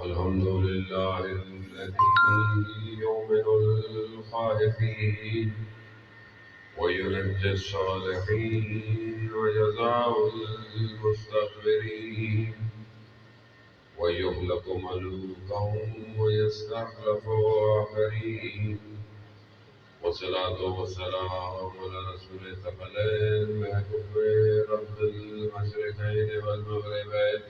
الحمد لله الذي يؤمن الخائفين وينجي الصالحين ويزع المستكبرين ويهلك ملوكهم ويستخلف آخرين والصلاة والسلام على رسول الثقلين محبوب رب المشرقين والمغربين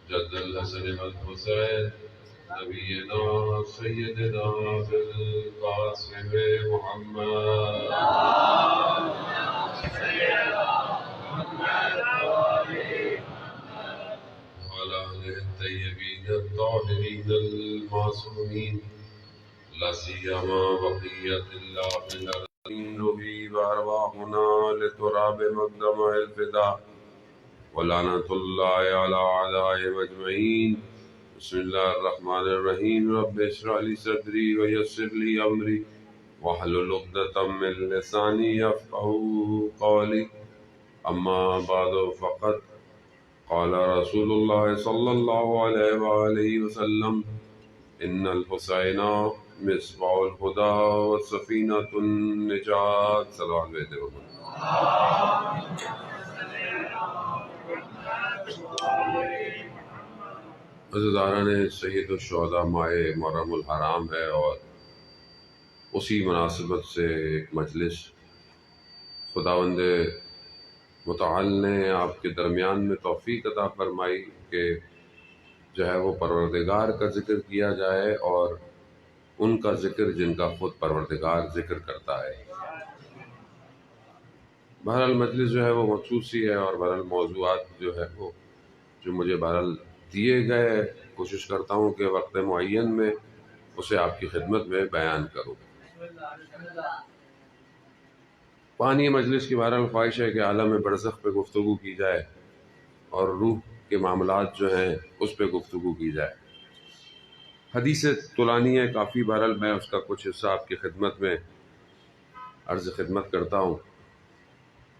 جد الحسن والحسين نبينا سيدنا بالقاسم محمد وعلى آله الطيبين الطاهرين المعصومين لا سيما بقية الله في الأرض نبي وأرواحنا لتراب مقدمة الفداء ولعنة الله على أعدائهم أجمعين. بسم الله الرحمن الرحيم. رب اشرح لي صدري ويسر لي أمري واحلل عقدة من لساني يفقهوا قولي. أما بعد فقد قال رسول الله صلى الله عليه وآله وسلم إن الحسين مصباح الهدى وسفينة النجاة. صلوات بھیجتے ہو. عزیزان سید الشہداء ماہ محرم الحرام ہے اور اسی مناسبت سے ایک مجلس خداوند متعال نے آپ کے درمیان میں توفیق عطا فرمائی کہ جو ہے وہ پروردگار کا ذکر کیا جائے اور ان کا ذکر جن کا خود پروردگار ذکر کرتا ہے. بہرحال مجلس جو ہے وہ مخصوص ہی ہے اور بہرحال موضوعات جو ہے وہ جو مجھے بہرحال دیے گئے کوشش کرتا ہوں کہ وقت معین میں اسے آپ کی خدمت میں بیان کروں. پانی مجلس کی بہرحال خواہش ہے کہ عالم برزخ پہ گفتگو کی جائے اور روح کے معاملات جو ہیں اس پہ گفتگو کی جائے. حدیث طولانی ہے کافی، بہرحال میں اس کا کچھ حصہ آپ کی خدمت میں عرض خدمت کرتا ہوں.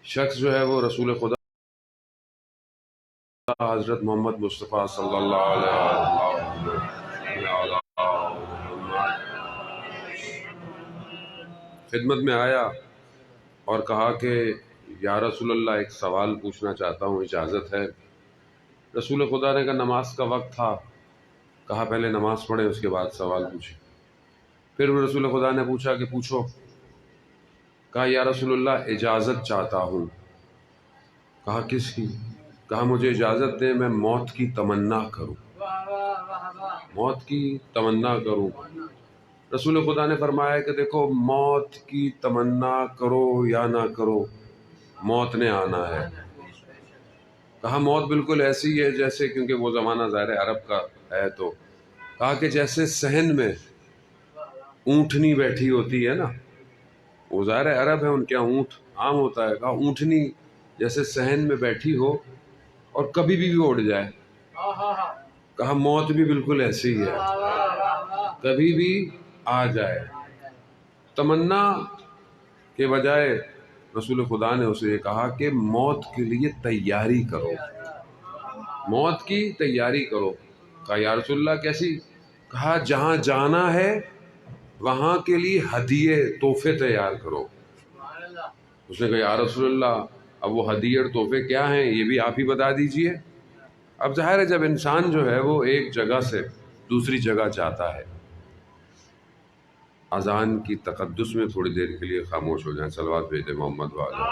شخص جو ہے وہ رسول خدا حضرت محمد مصطفیٰ صلی اللہ علیہ وسلم خدمت میں آیا اور کہا کہ یا رسول اللہ ایک سوال پوچھنا چاہتا ہوں، اجازت ہے؟ رسول خدا نے کہا نماز کا وقت تھا. کہا پہلے نماز پڑھیں اس کے بعد سوال پوچھیں. پھر رسول خدا نے پوچھا کہ پوچھو. کہا یا رسول اللہ اجازت چاہتا ہوں. کہا کس کی؟ کہا مجھے اجازت دیں میں موت کی تمنا کروں. موت کی تمنا کروں. رسول خدا نے فرمایا کہ دیکھو موت کی تمنا کرو یا نہ کرو موت نے آنا ہے. کہا موت بالکل ایسی ہے جیسے، کیونکہ وہ زمانہ ظاہر عرب کا ہے، تو کہا کہ جیسے صحن میں اونٹنی بیٹھی ہوتی ہے نا، وہ ظاہر عرب ہے ان کے یہاں اونٹ عام ہوتا ہے. کہا اونٹنی جیسے صحن میں بیٹھی ہو اور کبھی بھی اڑ جائے. کہا موت بھی بالکل ایسی ہی ہے، کبھی بھی آ جائے. تمنا کے بجائے رسول خدا نے اسے یہ کہا کہ موت کے لیے تیاری کرو، موت کی تیاری کرو. کہا یا رسول اللہ کیسی؟ کہا جہاں جانا ہے وہاں کے لیے ہدیے تحفے تیار کرو. اس نے کہا یا رسول اللہ اب وہ ہدیے اور تحفے کیا ہیں یہ بھی آپ ہی بتا دیجئے. اب ظاہر ہے جب انسان جو ہے وہ ایک جگہ سے دوسری جگہ جاتا ہے، اذان کی تقدس میں تھوڑی دیر کے لیے خاموش ہو جائیں. صلوات بھیجیں محمد والے.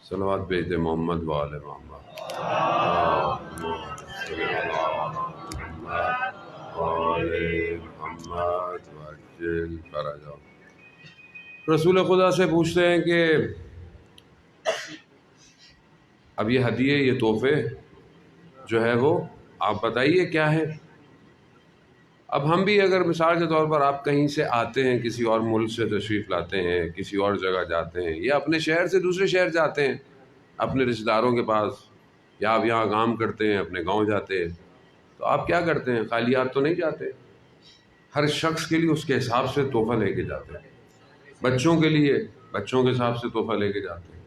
صلوات بھیج دے محمد و آل محمد. رسول خدا سے پوچھتے ہیں کہ اب یہ ہدیے، یہ تحفے جو ہے وہ آپ بتائیے کیا ہے. اب ہم بھی اگر مثال کے طور پر آپ کہیں سے آتے ہیں، کسی اور ملک سے تشریف لاتے ہیں، کسی اور جگہ جاتے ہیں، یا اپنے شہر سے دوسرے شہر جاتے ہیں اپنے رشتہ داروں کے پاس، یا آپ یہاں کام کرتے ہیں اپنے گاؤں جاتے ہیں، تو آپ کیا کرتے ہیں؟ خالی ہاتھ تو نہیں جاتے. ہر شخص کے لیے اس کے حساب سے تحفہ لے کے جاتے ہیں. بچوں کے لیے بچوں کے حساب سے تحفہ لے کے جاتے ہیں،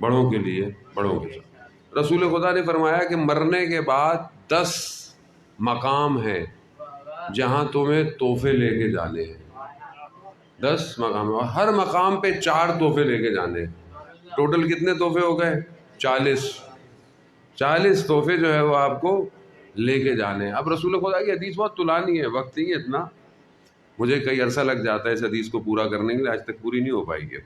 بڑوں کے لیے بڑوں کے ساتھ. رسول خدا نے فرمایا کہ مرنے کے بعد 10 مقام ہیں جہاں تمہیں تحفے لے کے جانے ہیں. 10 مقام ہیں اور ہر مقام پہ 4 تحفے لے کے جانے ہیں. ٹوٹل کتنے تحفے ہو گئے؟ 40 تحفے جو ہے وہ آپ کو لے کے جانے ہیں. اب رسول خدا کی حدیث بہت طولانی ہے، وقت نہیں ہے اتنا، مجھے کئی عرصہ لگ جاتا ہے اس حدیث کو پورا کرنے کے لیے، آج تک پوری نہیں ہو پائی ہے.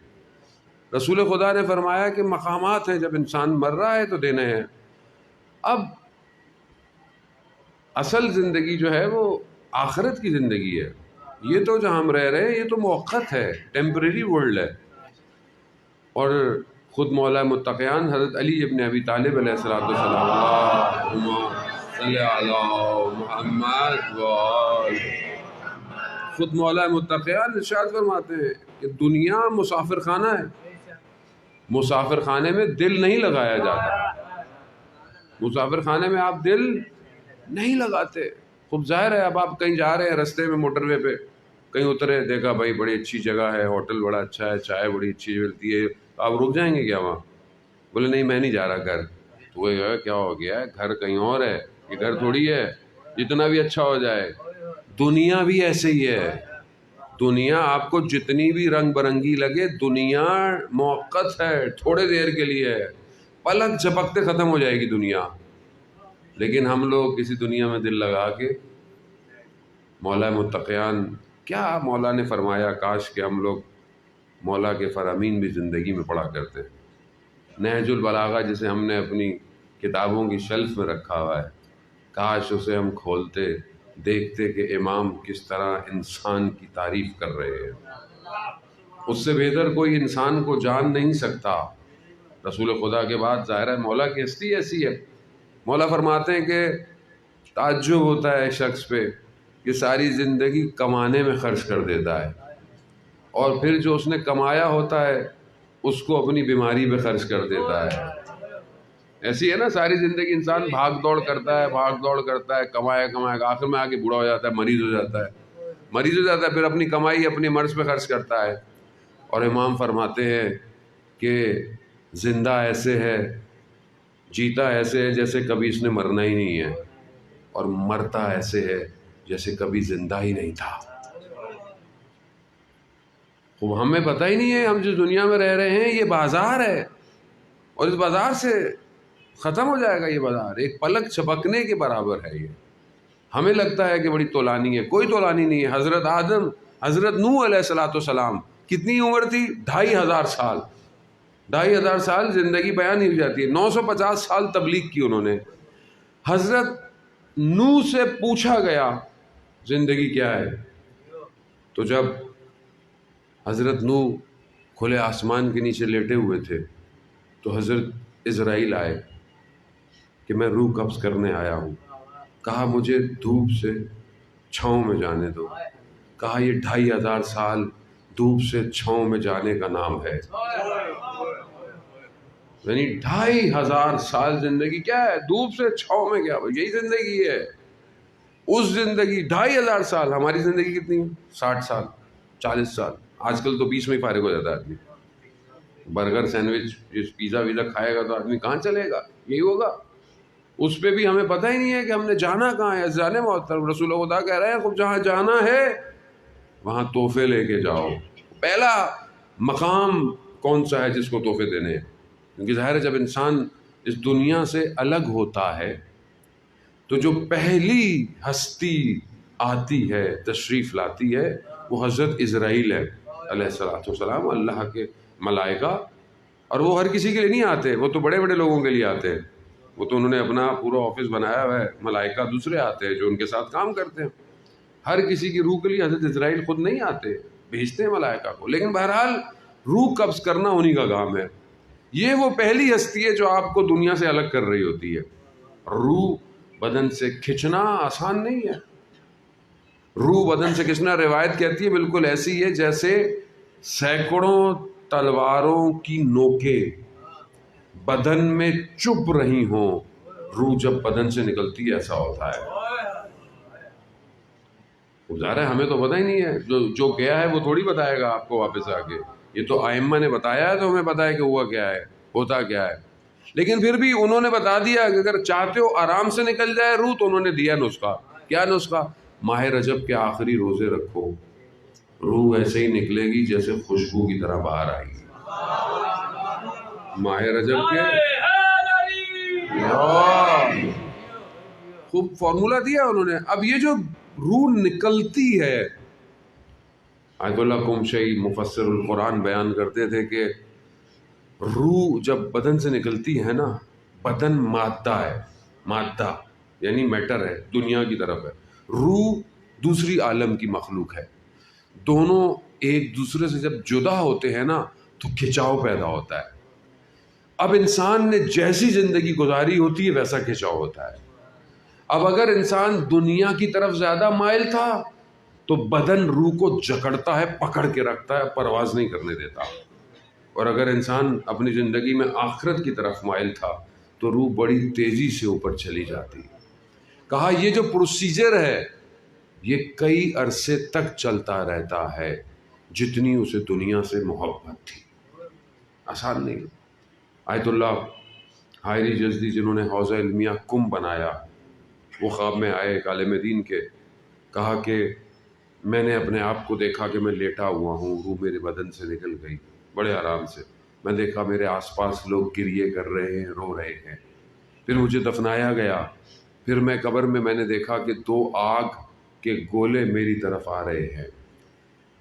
رسول خدا نے فرمایا کہ مقامات ہیں جب انسان مر رہا ہے تو دینے ہیں. اب اصل زندگی جو ہے وہ آخرت کی زندگی ہے. یہ تو جہاں ہم رہ رہے ہیں یہ تو موقت ہے، ٹیمپریری ورلڈ ہے. اور خود مولا متقیان حضرت علی ابن ابی طالب علیہ السلام، اللہم صلی علی محمد خود مولا متقیان ارشاد فرماتے ہیں کہ دنیا مسافر خانہ ہے، مسافر خانے میں دل نہیں لگایا جاتا. مسافر خانے میں آپ دل نہیں لگاتے. خوب ظاہر ہے اب آپ کہیں جا رہے ہیں، رستے میں موٹر وے پہ کہیں اترے، دیکھا بھائی بڑی اچھی جگہ ہے، ہوٹل بڑا اچھا ہے، چائے بڑی اچھی ملتی ہے، تو آپ رک جائیں گے کیا وہاں؟ بولے نہیں میں نہیں جا رہا گھر. تو وہ کیا ہو گیا ہے، گھر کہیں اور ہے، یہ گھر تھوڑی ہے. جتنا بھی اچھا ہو جائے، دنیا بھی ایسے ہی ہے. دنیا آپ کو جتنی بھی رنگ برنگی لگے، دنیا موقت ہے، تھوڑے دیر کے لیے ہے، پلک جھپکتے ختم ہو جائے گی دنیا. لیکن ہم لوگ کسی دنیا میں دل لگا کے، مولا متقیان کیا مولا نے فرمایا، کاش کہ ہم لوگ مولا کے فرامین بھی زندگی میں پڑھا کرتے. نہج البلاغہ جسے ہم نے اپنی کتابوں کی شیلف میں رکھا ہوا ہے، کاش اسے ہم کھولتے، دیکھتے کہ امام کس طرح انسان کی تعریف کر رہے ہیں. اس سے بہتر کوئی انسان کو جان نہیں سکتا. رسول خدا کے بعد ظاہر ہے مولا کی ہستی ایسی ہے. مولا فرماتے ہیں کہ تعجب ہوتا ہے شخص پہ کہ ساری زندگی کمانے میں خرچ کر دیتا ہے، اور پھر جو اس نے کمایا ہوتا ہے اس کو اپنی بیماری پہ خرچ کر دیتا ہے. ایسی ہے نا، ساری زندگی انسان بھاگ دوڑ کرتا ہے، کمائے آخر میں آ کے بوڑھا ہو جاتا ہے، مریض ہو جاتا ہے، پھر اپنی کمائی اپنی مرض پہ خرچ کرتا ہے. اور امام فرماتے ہیں کہ زندہ ایسے ہے، جیتا ایسے ہے جیسے کبھی اس نے مرنا ہی نہیں ہے، اور مرتا ایسے ہے جیسے کبھی زندہ ہی نہیں تھا. خوب ہمیں پتہ ہی نہیں ہے، ہم جس دنیا میں رہ رہے ہیں یہ بازار ہے، اور اس بازار سے ختم ہو جائے گا. یہ بازار ایک پلک چھپکنے کے برابر ہے. یہ ہمیں لگتا ہے کہ بڑی طولانی ہے، کوئی طولانی نہیں ہے. حضرت نوح علیہ السلام کتنی عمر تھی؟ 2500 سال. 2500 سال زندگی بیان نہیں ہو جاتی ہے. 950 سال تبلیغ کی انہوں نے. حضرت نوح سے پوچھا گیا زندگی کیا ہے، تو جب حضرت نوح کھلے آسمان کے نیچے لیٹے ہوئے تھے تو حضرت اسرائیل آئے کہ میں روح قبض کرنے آیا ہوں. کہا مجھے دھوپ سے چھاؤں میں جانے دو. کہا یہ 2500 سال دھوپ سے چھاؤں میں جانے کا نام ہے. یعنی 2500 سال زندگی کیا ہے؟ دھوپ سے چھاؤں میں، کیا یہی زندگی ہے. اس زندگی 2500 سال. ہماری زندگی کتنی ہے؟ 60 سال 40 سال. آج کل تو 20 میں ہی فارغ ہو جاتا ہے آدمی. برگر سینڈوچ پیزا ویزا کھائے گا تو آدمی کہاں چلے گا، یہی ہوگا. اس پہ بھی ہمیں پتہ ہی نہیں ہے کہ ہم نے جانا کہاں ہے. جانے محترم رسول خدا کہہ رہے ہیں خود جہاں جانا ہے وہاں تحفے لے کے جاؤ. پہلا مقام کون سا ہے جس کو تحفے دینے ہیں؟ کیونکہ ظاہر ہے جب انسان اس دنیا سے الگ ہوتا ہے تو جو پہلی ہستی آتی ہے، تشریف لاتی ہے، وہ حضرت اسرائیل ہے علیہ السلام. اللہ کے ملائکہ اور وہ ہر کسی کے لیے نہیں آتے، وہ تو بڑے بڑے لوگوں کے لیے آتے ہیں، وہ تو انہوں نے اپنا پورا آفس بنایا ہوا ہے، ملائکہ دوسرے آتے ہیں جو ان کے ساتھ کام کرتے ہیں، ہر کسی کی روح کے لیے حضرت اسرائیل خود نہیں آتے، بھیجتے ہیں ملائکہ کو، لیکن بہرحال روح قبض کرنا انہی کا کام ہے۔ یہ وہ پہلی ہستی ہے جو آپ کو دنیا سے الگ کر رہی ہوتی ہے۔ روح بدن سے کھچنا آسان نہیں ہے، روح بدن سے کھچنا روایت کہتی ہے بالکل ایسی ہے جیسے سینکڑوں تلواروں کی نوکیں بدن میں چپ رہی ہوں، روح جب بدن سے نکلتی ہے ایسا ہوتا ہے۔ ظاہر ہے ہمیں تو پتہ ہی نہیں ہے، جو گیا ہے وہ تھوڑی بتائے گا آپ کو واپس آ کے، یہ تو ائمہ نے بتایا ہے تو ہمیں پتہ ہے کہ ہوا کیا ہے، ہوتا کیا ہے، لیکن پھر بھی انہوں نے بتا دیا کہ اگر چاہتے ہو آرام سے نکل جائے روح تو انہوں نے دیا نسخہ۔ کیا نسخہ؟ ماہ رجب کے آخری روزے رکھو، روح ایسے ہی نکلے گی جیسے خوشبو کی طرح باہر آئے گی۔ ماہ رجب کے خوب فارمولہ دیا انہوں نے۔ اب یہ جو روح نکلتی ہے، آیت اللہ قمشی مفسر القرآن بیان کرتے تھے کہ روح جب بدن سے نکلتی ہے نا، بدن مادہ ہے، مادہ یعنی میٹر ہے، دنیا کی طرف ہے، روح دوسری عالم کی مخلوق ہے، دونوں ایک دوسرے سے جب جدا ہوتے ہیں نا تو کھچاؤ پیدا ہوتا ہے۔ اب انسان نے جیسی زندگی گزاری ہوتی ہے ویسا کھچاؤ ہوتا ہے۔ اب اگر انسان دنیا کی طرف زیادہ مائل تھا تو بدن روح کو جکڑتا ہے، پکڑ کے رکھتا ہے، پرواز نہیں کرنے دیتا، اور اگر انسان اپنی زندگی میں آخرت کی طرف مائل تھا تو روح بڑی تیزی سے اوپر چلی جاتی۔ کہا یہ جو پروسیجر ہے یہ کئی عرصے تک چلتا رہتا ہے جتنی اسے دنیا سے محبت تھی، آسان نہیں۔ آیت اللہ حائری جزدی جنہوں نے حوزہ علمیہ کم بنایا، وہ خواب میں آئے ایک عالم دین کے، کہا کہ میں نے اپنے آپ کو دیکھا کہ میں لیٹا ہوا ہوں، روح میرے بدن سے نکل گئی بڑے آرام سے، میں دیکھا میرے آس پاس لوگ گریے کر رہے ہیں، رو رہے ہیں، پھر مجھے دفنایا گیا، پھر میں قبر میں نے دیکھا کہ 2 آگ کے گولے میری طرف آ رہے ہیں،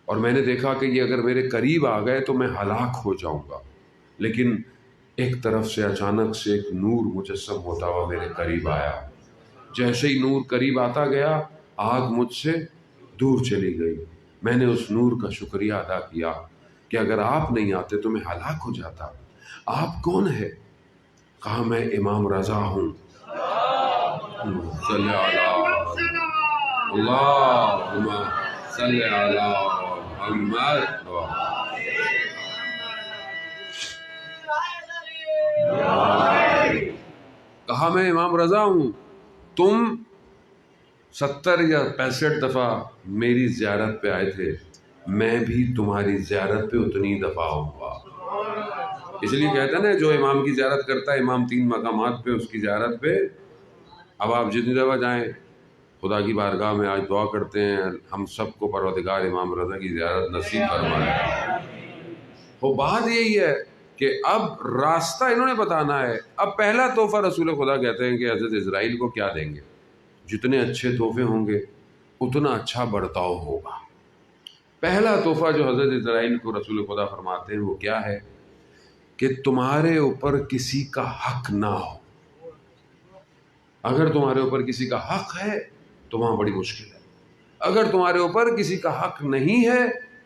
اور میں نے دیکھا کہ یہ اگر میرے قریب آ گئے تو میں ہلاک ہو جاؤں گا، لیکن ایک طرف سے اچانک سے ایک نور مجسم ہوتا ہوا میرے قریب آیا، جیسے ہی نور قریب آتا گیا آگ مجھ سے دور چلی گئی، میں نے اس نور کا شکریہ ادا کیا کہ اگر آپ نہیں آتے تو میں ہلاک ہو جاتا۔ آپ کون ہے؟ کہا میں امام رضا ہوں۔ صلی اللہم صلی علی محمد۔ کہا میں امام رضا ہوں، تم 70 یا 65 دفعہ میری زیارت پہ آئے تھے، میں بھی تمہاری زیارت پہ اتنی دفعہ ہوں گا۔ اس لیے کہتے ہیں نا جو امام کی زیارت کرتا ہے، امام 3 مقامات پہ اس کی زیارت پہ، اب آپ جتنی دفعہ جائیں خدا کی بارگاہ میں آج دعا کرتے ہیں ہم سب کو پروردگار امام رضا کی زیارت نصیب فرمائے۔ وہ بات یہی ہے کہ اب راستہ انہوں نے بتانا ہے۔ اب پہلا تحفہ رسول خدا کہتے ہیں کہ حضرت اسرائیل کو کیا دیں گے؟ جتنے اچھے تحفے ہوں گے اتنا اچھا برتاؤ ہوگا۔ پہلا تحفہ جو حضرت اسرائیل کو رسول خدا فرماتے ہیں وہ کیا ہے؟ کہ تمہارے اوپر کسی کا حق نہ ہو۔ اگر تمہارے اوپر کسی کا حق ہے تو وہاں بڑی مشکل ہے، اگر تمہارے اوپر کسی کا حق نہیں ہے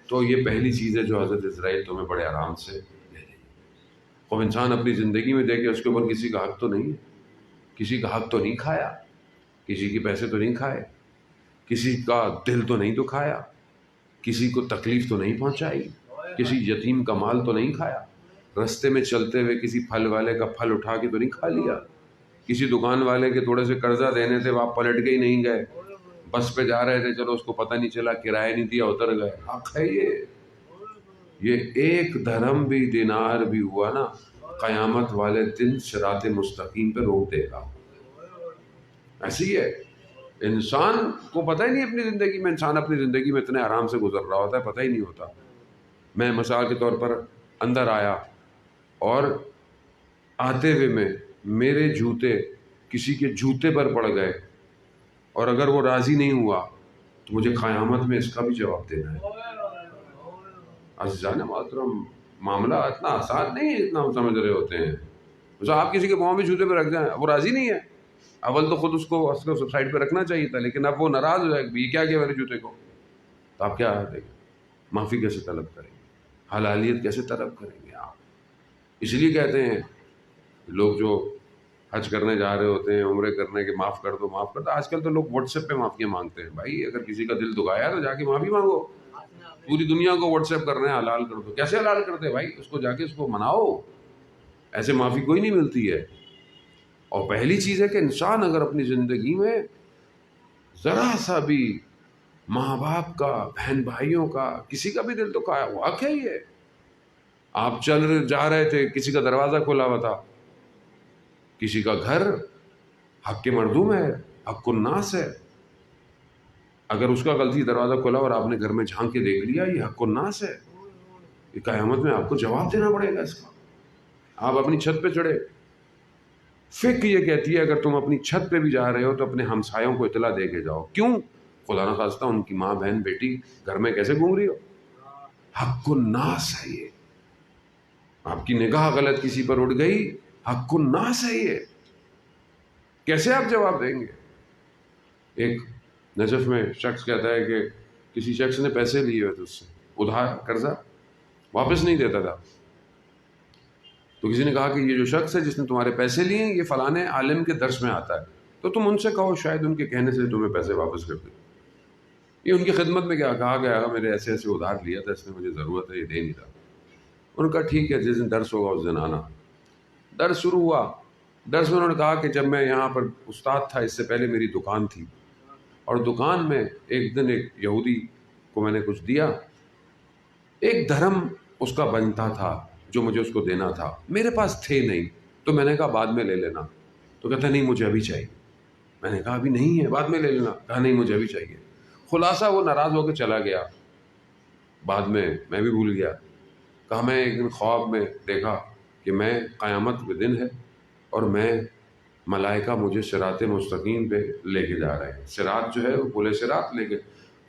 تو یہ پہلی چیز ہے جو حضرت اسرائیل تمہیں بڑے آرام سے لے لیں۔ خوب انسان اپنی زندگی میں دیکھے اس کے اوپر کسی کا حق تو نہیں ہے، کسی کا حق تو نہیں کھایا، کسی کے پیسے تو نہیں کھائے، کسی کا دل تو نہیں دکھایا، کسی کو تکلیف تو نہیں پہنچائی، کسی یتیم کا مال تو نہیں کھایا، رستے میں چلتے ہوئے کسی پھل والے کا پھل اٹھا کے تو نہیں کھا لیا، کسی دکان والے کے تھوڑے سے قرضہ دینے تھے وہ آپ پلٹ کے ہی نہیں گئے، بس پہ جا رہے تھے چلو اس کو پتہ نہیں چلا کرایہ نہیں دیا اتر گئے۔ حق ہے یہ ایک درہم بھی دینار بھی ہوا نا قیامت والے دن صراط مستقیم پہ روک دے گا۔ ایسی ہے انسان کو پتہ ہی نہیں اپنی زندگی میں، انسان اپنی زندگی میں اتنے آرام سے گزر رہا ہوتا ہے پتہ ہی نہیں ہوتا۔ میں مثال کے طور پر اندر آیا اور آتے ہوئے میں میرے جوتے کسی کے جوتے پر پڑ گئے اور اگر وہ راضی نہیں ہوا تو مجھے قیامت میں اس کا بھی جواب دینا ہے۔ عزیزان محترم، معاملہ اتنا آسان نہیں ہے اتنا ہم سمجھ رہے ہوتے ہیں. آپ کسی کے پاؤں میں جوتے پہ رکھ جائیں، وہ راضی نہیں ہے، اول تو خود اس کو سائڈ پہ رکھنا چاہیے تھا، لیکن اب وہ ناراض ہو جائے کہ یہ کیا کیا میرے جوتے کو، تو آپ کیا دیں گے؟ معافی کیسے طلب کریں گے؟ حلالیت کیسے طلب کریں گے آپ؟ اس لیے کہتے ہیں لوگ جو حج کرنے جا رہے ہوتے ہیں، عمرے کرنے کے، معاف کر دو معاف کر دو. آج کل تو لوگ واٹس ایپ پہ معافیاں مانگتے ہیں. بھائی اگر کسی کا دل دکھایا تو جا کے معافی مانگو. پوری دنیا کو واٹس ایپ کر رہے ہیں حلال کر دو. کیسے حلال کرتے ہیں بھائی؟ اس کو جا کے اس کو مناؤ. ایسے معافی کوئی نہیں ملتی ہے. اور پہلی چیز ہے کہ انسان اگر اپنی زندگی میں ذرا سا بھی ماں باپ کا، بہن بھائیوں کا، کسی کا بھی دل دکھایا، واقعہ ہی ہے. آپ جا رہے تھے، کسی کا دروازہ کھلا ہوا تھا، کسی کا گھر حق کے مردوم ہے، حق الناس ہے. اگر اس کا غلطی دروازہ کھلا اور آپ نے گھر میں جھانک کے دیکھ لیا، یہ حق الناس ہے، یہ قیامت میں آپ کو جواب دینا پڑے گا اس کا. آپ اپنی چھت پہ چڑھے. فقہ یہ کہتی ہے اگر تم اپنی چھت پہ بھی جا رہے ہو تو اپنے ہمسایوں کو اطلاع دے کے جاؤ. کیوں؟ خدا نہ خواستہ ان کی ماں بہن بیٹی گھر میں کیسے گھوم رہی ہو. حق الناس ہے یہ. آپ کی نگاہ غلط کسی پر اڑ گئی، حق الناس ہے یہ. کیسے آپ جواب دیں گے؟ ایک نجف میں شخص کہتا ہے کہ کسی شخص نے پیسے لیے ہوئے تھے اس سے ادھار قرضہ، واپس نہیں دیتا تھا. تو کسی نے کہا کہ یہ جو شخص ہے جس نے تمہارے پیسے لیے ہیں، یہ فلانے عالم کے درس میں آتا ہے، تو تم ان سے کہو شاید ان کے کہنے سے تمہیں پیسے واپس کر دیں. یہ ان کی خدمت میں کیا کہا گیا، میرے ایسے ایسے ادھار لیا تھا، اس میں مجھے ضرورت ہے، یہ دے نہیں رہا. انہوں نے کہا ٹھیک ہے، جس دن درس ہوگا اس دن آنا. درس شروع ہوا. درس میں انہوں نے کہا کہ جب میں یہاں پر استاد تھا اس سے پہلے میری دکان تھی، اور دکان میں ایک دن ایک یہودی کو میں نے کچھ دیا، 1 درہم اس کا بنتا تھا جو مجھے اس کو دینا تھا، میرے پاس تھے نہیں، تو میں نے کہا بعد میں لے لینا. تو کہتا نہیں مجھے ابھی چاہیے. میں نے کہا ابھی نہیں ہے، بعد میں لے لینا. کہا نہیں مجھے ابھی چاہیے. خلاصہ وہ ناراض ہو کے چلا گیا. بعد میں بھی بھول گیا. کہا میں ایک دن خواب میں دیکھا کہ میں قیامت کے دن ہے اور میں ملائکہ مجھے صراط مستقیم پہ لے کے جا رہے ہیں. صراط جو ہے وہ پل صراط لے کے،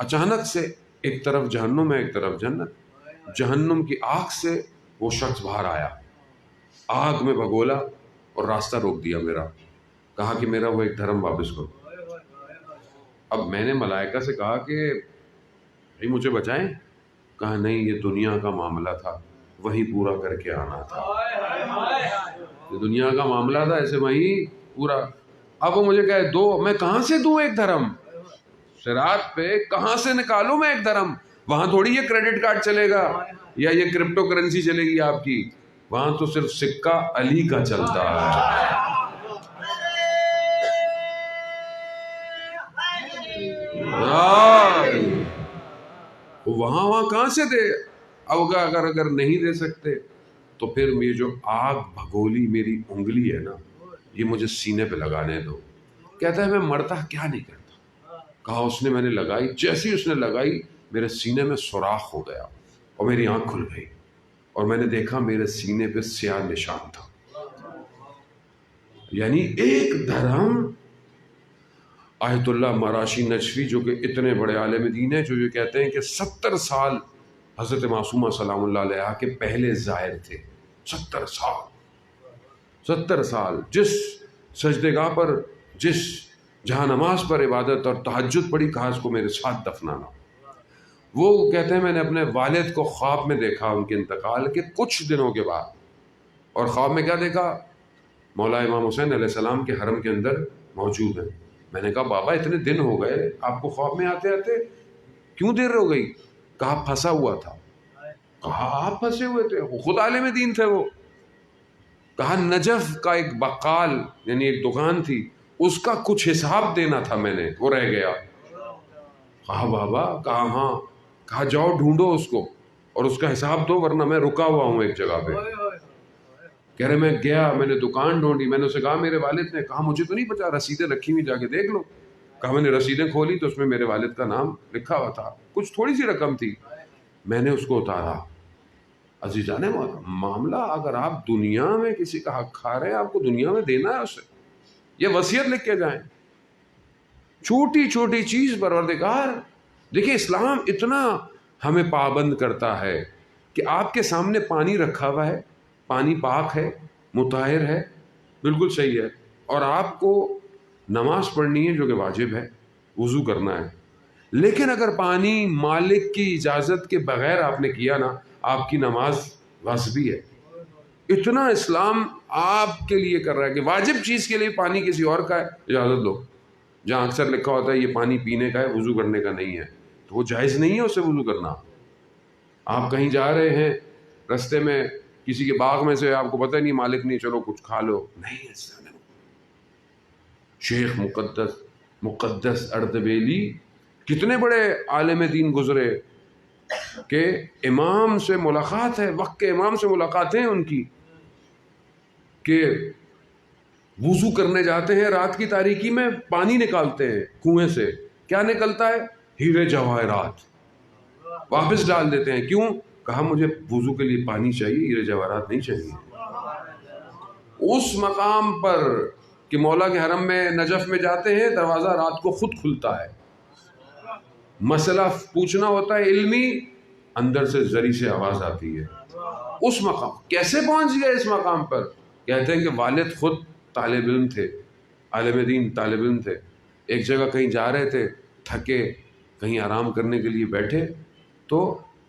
اچانک سے ایک طرف جہنم ہے ایک طرف جنت. جہنم کی آگ سے وہ شخص باہر آیا، آگ میں بھگولا اور راستہ روک دیا میرا. کہا کہ میرا وہ 1 درہم واپس کرو. اب میں نے ملائکہ سے کہا کہ بھائی مجھے بچائیں. کہا نہیں، یہ دنیا کا معاملہ تھا، وہی پورا کر کے آنا تھا. یہ دنیا کا معاملہ تھا، ایسے وہی پورا. اب وہ مجھے کہے دو، میں کہاں سے دوں 1 درہم؟ صراط پہ کہاں سے نکالوں میں 1 درہم؟ وہاں تھوڑی یہ کریڈٹ کارڈ چلے گا یا یہ کرپٹو کرنسی چلے گی آپ کی. وہاں تو صرف سکہ علی کا چلتا ہے. وہاں کہاں سے دے؟ اب اگر نہیں دے سکتے تو پھر یہ جو آگ بھگولی میری انگلی ہے نا، یہ مجھے سینے پہ لگانے دو. کہتا ہے میں مرتا کیا نہیں کرتا. کہا اس نے، میں نے لگائی، جیسی اس نے لگائی میرے سینے میں سوراخ ہو گیا اور میری آنکھ کھل گئی اور میں نے دیکھا میرے سینے پہ سیاہ نشان تھا. یعنی 1 درہم. آیت اللہ مراشی نجفی جو کہ اتنے بڑے عالم دین ہیں، جو یہ کہتے ہیں کہ 70 سال حضرت معصومہ سلام اللہ علیہ کے پہلے زائر تھے. 70 سال جس سجدے گاہ پر، جہاں نماز پر عبادت اور تہجد پڑھی، کہا اس کو میرے ساتھ دفنانا. وہ کہتے ہیں میں نے اپنے والد کو خواب میں دیکھا ان کے انتقال کے کچھ دنوں کے بعد. اور خواب میں کیا دیکھا؟ مولا امام حسین علیہ السلام کے حرم کے اندر موجود ہیں. میں نے کہا بابا اتنے دن ہو گئے آپ کو خواب میں آتے آتے، کیوں دیر ہو گئی؟ کہا پھنسا ہوا تھا. کہا آپ پھنسے ہوئے تھے؟ خود عالم دین تھے وہ. کہا نجف کا ایک بقال یعنی ایک دکان تھی، اس کا کچھ حساب دینا تھا میں نے، وہ رہ گیا. کہا بابا؟ کہا ہاں. کہا جاؤ ڈھونڈو اس کو اور اس کا حساب دو، ورنہ میں رکا ہوا ہوں ایک جگہ پہ. کہہ رہے میں گیا، میں نے دکان ڈھونڈی، میں نے اسے کہا میرے والد نے. کہا مجھے تو نہیں پتا، رسیدیں رکھی ہوئی جا کے دیکھ لو. کہا میں نے رسیدیں کھولی تو اس میں میرے والد کا نام لکھا ہوا تھا، کچھ تھوڑی سی رقم تھی. میں نے اس کو اتارا. عزیزان معاملہ، اگر آپ دنیا میں کسی کا حق کھا رہے ہیں، آپ کو دنیا میں دینا ہے اسے. یہ وصیت لکھ کے جائیں. چھوٹی چھوٹی چیز پروردگار، دیکھیں اسلام اتنا ہمیں پابند کرتا ہے کہ آپ کے سامنے پانی رکھا ہوا ہے، پانی پاک ہے، مطہر ہے، بالکل صحیح ہے، اور آپ کو نماز پڑھنی ہے جو کہ واجب ہے، وضو کرنا ہے، لیکن اگر پانی مالک کی اجازت کے بغیر آپ نے کیا نا، آپ کی نماز غصبی ہے۔ اتنا اسلام آپ کے لیے کر رہا ہے کہ واجب چیز کے لیے پانی کسی اور کا ہے، اجازت دو۔ جہاں اکثر لکھا ہوتا ہے یہ پانی پینے کا ہے، وضو کرنے کا نہیں ہے، تو وہ جائز نہیں ہے اسے وضو کرنا۔ آپ کہیں جا رہے ہیں، رستے میں کسی کے باغ میں سے آپ کو پتہ نہیں مالک نہیں، چلو کچھ کھا لو، نہیں ایسا نہیں۔ شیخ مقدس اردبیلی کتنے بڑے عالم دین گزرے کہ امام سے ملاقات ہے، وقت کے امام سے ملاقاتیں ہیں ان کی، کہ وضو کرنے جاتے ہیں، رات کی تاریکی میں پانی نکالتے ہیں کنویں سے، کیا نکلتا ہے؟ ہیرے جواہرات، واپس ڈال دیتے ہیں۔ کیوں؟ کہا مجھے وضو کے لیے پانی چاہیے، ہیرے جواہرات نہیں چاہیے۔ اس مقام پر کہ مولا کے حرم میں نجف میں جاتے ہیں، دروازہ رات کو خود کھلتا ہے، مسئلہ پوچھنا ہوتا ہے علمی، اندر سے زری سے آواز آتی ہے۔ اس مقام کیسے پہنچ گئے اس مقام پر؟ کہتے ہیں کہ والد خود طالب علم تھے، عالم دین طالب علم تھے، ایک جگہ کہیں جا رہے تھے، تھکے، کہیں آرام کرنے کے لیے بیٹھے تو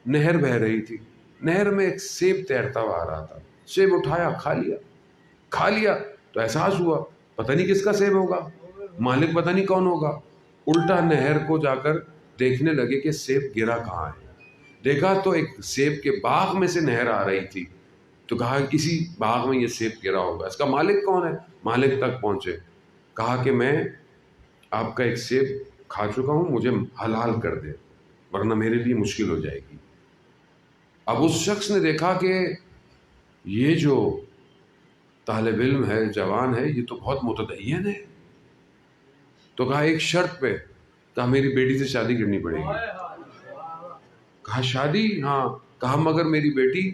نہر بہہ رہی تھی، نہر میں ایک سیب تیرتا ہوا آ رہا تھا، سیب اٹھایا، کھا لیا تو احساس ہوا پتہ نہیں کس کا سیب ہوگا، مالک پتہ نہیں کون ہوگا۔ الٹا نہر کو جا کر دیکھنے لگے کہ سیب گرا کہاں ہے، دیکھا تو ایک سیب کے باغ میں سے نہر آ رہی تھی، تو کہا کسی باغ میں یہ سیب گرا ہوگا، اس کا مالک کون ہے؟ مالک تک پہنچے، کہا کہ میں آپ کا ایک سیب کھا چکا ہوں، مجھے حلال کر دے ورنہ میرے لیے مشکل ہو جائے گی۔ اب اس شخص نے دیکھا کہ یہ جو طالب علم ہے، جوان ہے، یہ تو بہت متدین ہے، تو کہا ایک شرط پہ، کہا میری بیٹی سے شادی کرنی پڑے گی۔ کہا شادی؟ ہاں۔ کہا مگر میری بیٹی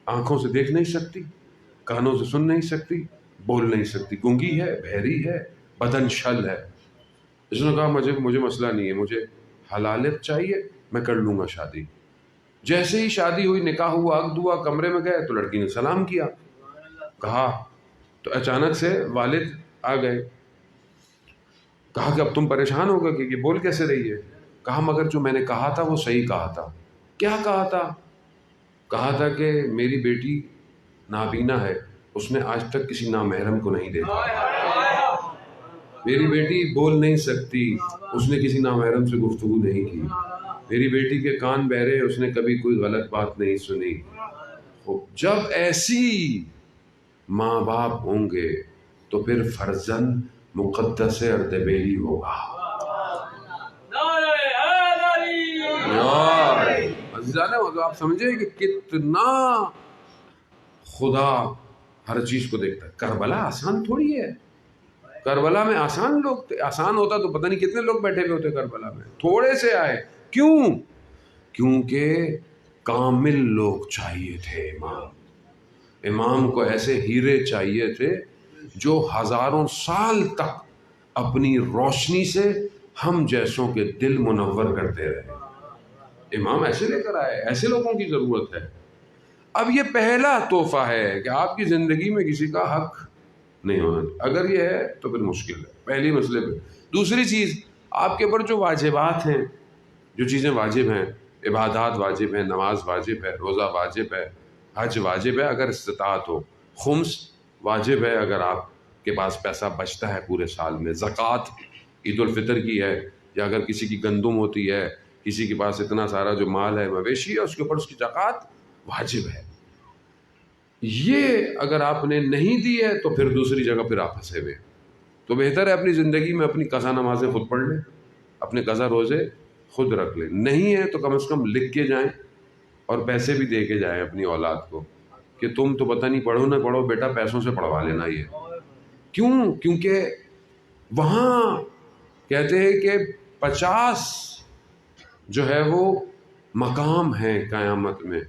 آنکھوں سے دیکھ نہیں سکتی، کانوں سے سن نہیں سکتی، بول نہیں سکتی، گونگی ہے، بہری ہے، بدن شل ہے۔ اس نے کہا مجھے مسئلہ نہیں ہے، مجھے حلالت چاہیے، میں کر لوں گا شادی۔ جیسے ہی شادی ہوئی، نکاح ہوا، عقد ہوا، کمرے میں گئے تو لڑکی نے سلام کیا، کہا تو اچانک سے والد آ گئے، کہا کہ اب تم پریشان ہو گئے کہ یہ بول کیسے رہی ہے؟ کہا مگر جو میں نے کہا تھا وہ صحیح کہا تھا۔ کیا کہا تھا؟ کہا تھا کہ میری بیٹی نابینا ہے، اس نے آج تک کسی نامحرم کو نہیں دیکھا، میری بیٹی بول نہیں سکتی، اس نے کسی نامحرم سے گفتگو نہیں کی، میری بیٹی کے کان بہرے، اس نے کبھی کوئی غلط بات نہیں سنی۔ جب ایسی ماں باپ ہوں گے تو پھر فرزند مقدس اردبیلی ہوگا۔ عزیزانے آپ سمجھے کہ کتنا خدا ہر چیز کو دیکھتا ہے۔ کربلا آسان تھوڑی ہے، کربلا میں آسان لوگ تھے، آسان ہوتا تو پتہ نہیں کتنے لوگ بیٹھے ہوئے ہوتے کربلا میں، تھوڑے سے آئے۔ کیوں؟ کیونکہ کامل لوگ چاہیے تھے، امام کو ایسے ہیرے چاہیے تھے جو ہزاروں سال تک اپنی روشنی سے ہم جیسوں کے دل منور کرتے رہے۔ امام ایسے لے کر آئے، ایسے لوگوں کی ضرورت ہے۔ اب یہ پہلا تحفہ ہے کہ آپ کی زندگی میں کسی کا حق نہیں ہونا، اگر یہ ہے تو پھر مشکل ہے، پہلی مسئلے پہ۔ دوسری چیز، آپ کے اوپر جو واجبات ہیں، جو چیزیں واجب ہیں، عبادات واجب ہیں، نماز واجب ہے، روزہ واجب ہے، حج واجب ہے اگر استطاعت ہو، خمس واجب ہے اگر آپ کے پاس پیسہ بچتا ہے پورے سال میں، زکوٰۃ عید الفطر کی ہے، یا اگر کسی کی گندم ہوتی ہے، کسی کے پاس اتنا سارا جو مال ہے، مویشی ہے، اس کے اوپر اس کی زکوٰۃ واجب ہے۔ یہ اگر آپ نے نہیں دی ہے تو پھر دوسری جگہ پھر آپ پھنسے ہوئے، تو بہتر ہے اپنی زندگی میں اپنی قضا نمازیں خود پڑھ لیں، اپنے قضا روزے خود رکھ لیں، نہیں ہے تو کم از کم لکھ کے جائیں اور پیسے بھی دے کے جائیں اپنی اولاد کو کہ تم تو پتہ نہیں پڑھو نہ پڑھو بیٹا، پیسوں سے پڑھوا لینا یہ۔ کیوں؟ کیونکہ وہاں کہتے ہیں کہ 50 جو ہے وہ مقام ہیں قیامت میں،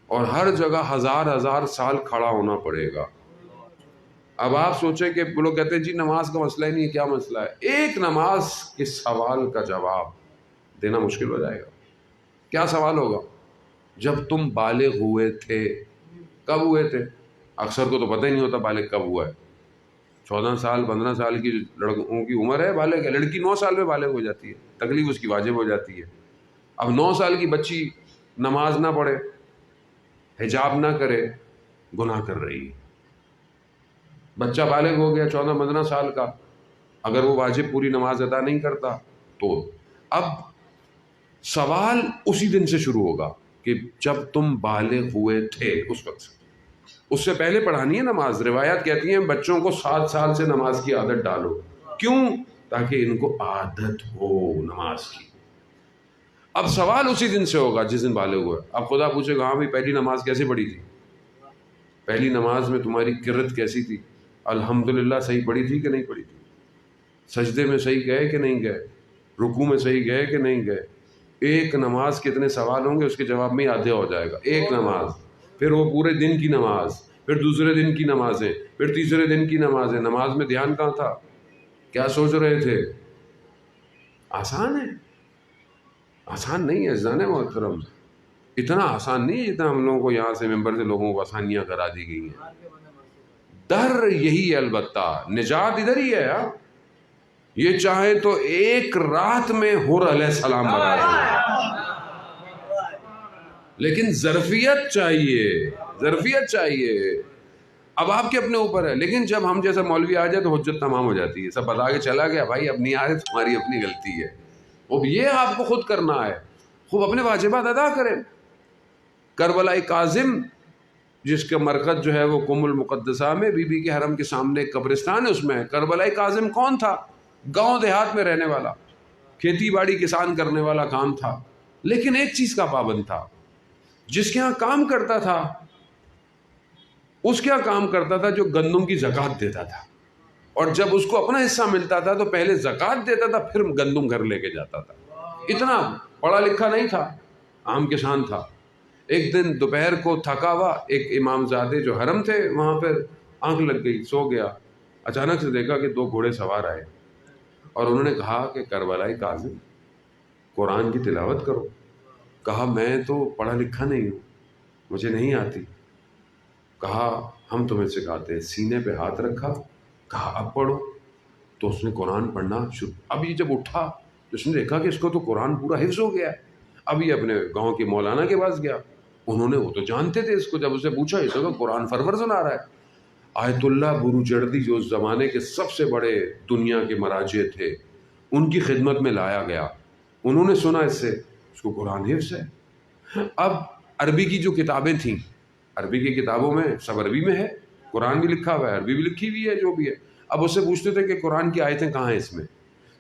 اور ہر جگہ ہزار سال کھڑا ہونا پڑے گا۔ اب آپ سوچیں کہ وہ لوگ کہتے ہیں جی نماز کا مسئلہ ہی نہیں ہے، کیا مسئلہ ہے؟ ایک نماز کے سوال کا جواب دینا مشکل ہو جائے گا۔ کیا سوال ہوگا؟ جب تم بالغ ہوئے تھے. کب ہوئے تھے؟ اکثر کو تو پتہ ہی نہیں ہوتا بالغ کب ہوا ہے. 14 سال 15 سال کی لڑکوں کی عمر ہے بالغ ہے. لڑکی 9 سال میں بالغ ہو جاتی ہے, تکلیف اس کی واجب ہو جاتی ہے. اب 9 سال کی بچی نماز نہ پڑھے, حجاب نہ کرے, گناہ کر رہی ہے. بچہ بالغ ہو گیا 14-15 سال کا, اگر وہ واجب پوری نماز ادا نہیں کرتا تو اب سوال اسی دن سے شروع ہوگا کہ جب تم بالغ ہوئے تھے اس وقت سے. اس سے پہلے پڑھانی ہے نماز. روایات کہتی ہیں بچوں کو 7 سال سے نماز کی عادت ڈالو. کیوں؟ تاکہ ان کو عادت ہو نماز کی. اب سوال اسی دن سے ہوگا جس دن بالغ ہوئے. اب خدا پوچھے گا ہاں بھائی پہلی نماز کیسے پڑھی تھی؟ پہلی نماز میں تمہاری قرت کیسی تھی؟ الحمدللہ صحیح پڑھی تھی کہ نہیں پڑھی تھی؟ سجدے میں صحیح گئے کہ نہیں گئے؟ رکوع میں صحیح گئے کہ نہیں گئے؟ ایک نماز کتنے سوال ہوں گے اس کے جواب میں آدھے ہو جائے گا. ایک نماز, پھر وہ پورے دن کی نماز, پھر دوسرے دن کی نمازیں, پھر تیسرے دن کی نمازیں. نماز میں دھیان کہاں تھا؟ کیا سوچ رہے تھے؟ آسان ہے؟ آسان نہیں ہے عزیزان محترم. اتنا آسان نہیں ہے جتنا ہم لوگوں کو یہاں سے ممبر سے لوگوں کو آسانیاں کرا دی گئی ہیں. در یہی ہے, البتہ نجات ادھر ہی ہے. یہ چاہے تو ایک رات میں حور علیہ السلام بنا دے, لیکن ظرفیت چاہیے, ظرفیت چاہیے. اب آپ کے اپنے اوپر ہے, لیکن جب ہم جیسا مولوی آ جائے تو حجت تمام ہو جاتی ہے. سب بتا کے چلا گیا بھائی اب نہیں آ رہے, تمہاری اپنی غلطی ہے. اب یہ آپ کو خود کرنا ہے, خوب اپنے واجبات ادا کریں. کربلا کاظم جس کا مرکز جو ہے وہ قم المقدسہ میں بی بی کے حرم کے سامنے ایک قبرستان ہے, اس میں ہے. کربلا کاظم کون تھا؟ گاؤں دیہات میں رہنے والا, کھیتی باڑی کسان کرنے والا کام تھا, لیکن ایک چیز کا پابند تھا. جس کے ہاں کام کرتا تھا اس کیا کام کرتا تھا؟ جو گندم کی زکوٰۃ دیتا تھا, اور جب اس کو اپنا حصہ ملتا تھا تو پہلے زکوٰۃ دیتا تھا پھر گندم گھر لے کے جاتا تھا. اتنا پڑھا لکھا نہیں تھا, عام کسان تھا. ایک دن دوپہر کو تھکا ہوا ایک امام زادے جو حرم تھے وہاں پہ آنکھ لگ گئی, سو گیا. اچانک سے دیکھا کہ 2 گھوڑے سوار آئے اور انہوں نے کہا کہ کربلا کاظم قرآن کی تلاوت کرو. کہا میں تو پڑھا لکھا نہیں ہوں, مجھے نہیں آتی. کہا ہم تمہیں سکھاتے ہیں. سینے پہ ہاتھ رکھا, کہا اب پڑھو. تو اس نے قرآن پڑھنا شروع. اب یہ جب اٹھا تو اس نے دیکھا کہ اس کو تو قرآن پورا حفظ ہو گیا ہے. اب یہ اپنے گاؤں کے مولانا کے پاس گیا. انہوں نے, وہ تو جانتے تھے اس کو, جب اسے پوچھا اس کو قرآن فرور سنا رہا ہے. آیت اللہ بروجردی جو اس زمانے کے سب سے بڑے دنیا کے مراجع تھے ان کی خدمت میں لایا گیا. انہوں نے سنا اس سے, اس کو قرآن حفظ ہے. اب عربی کی جو کتابیں تھیں, عربی کی کتابوں میں سب عربی میں ہے, قرآن بھی لکھا ہوا ہے, عربی بھی لکھی ہوئی ہے, جو بھی ہے. اب اس سے پوچھتے تھے کہ قرآن کی آیتیں کہاں ہیں اس میں,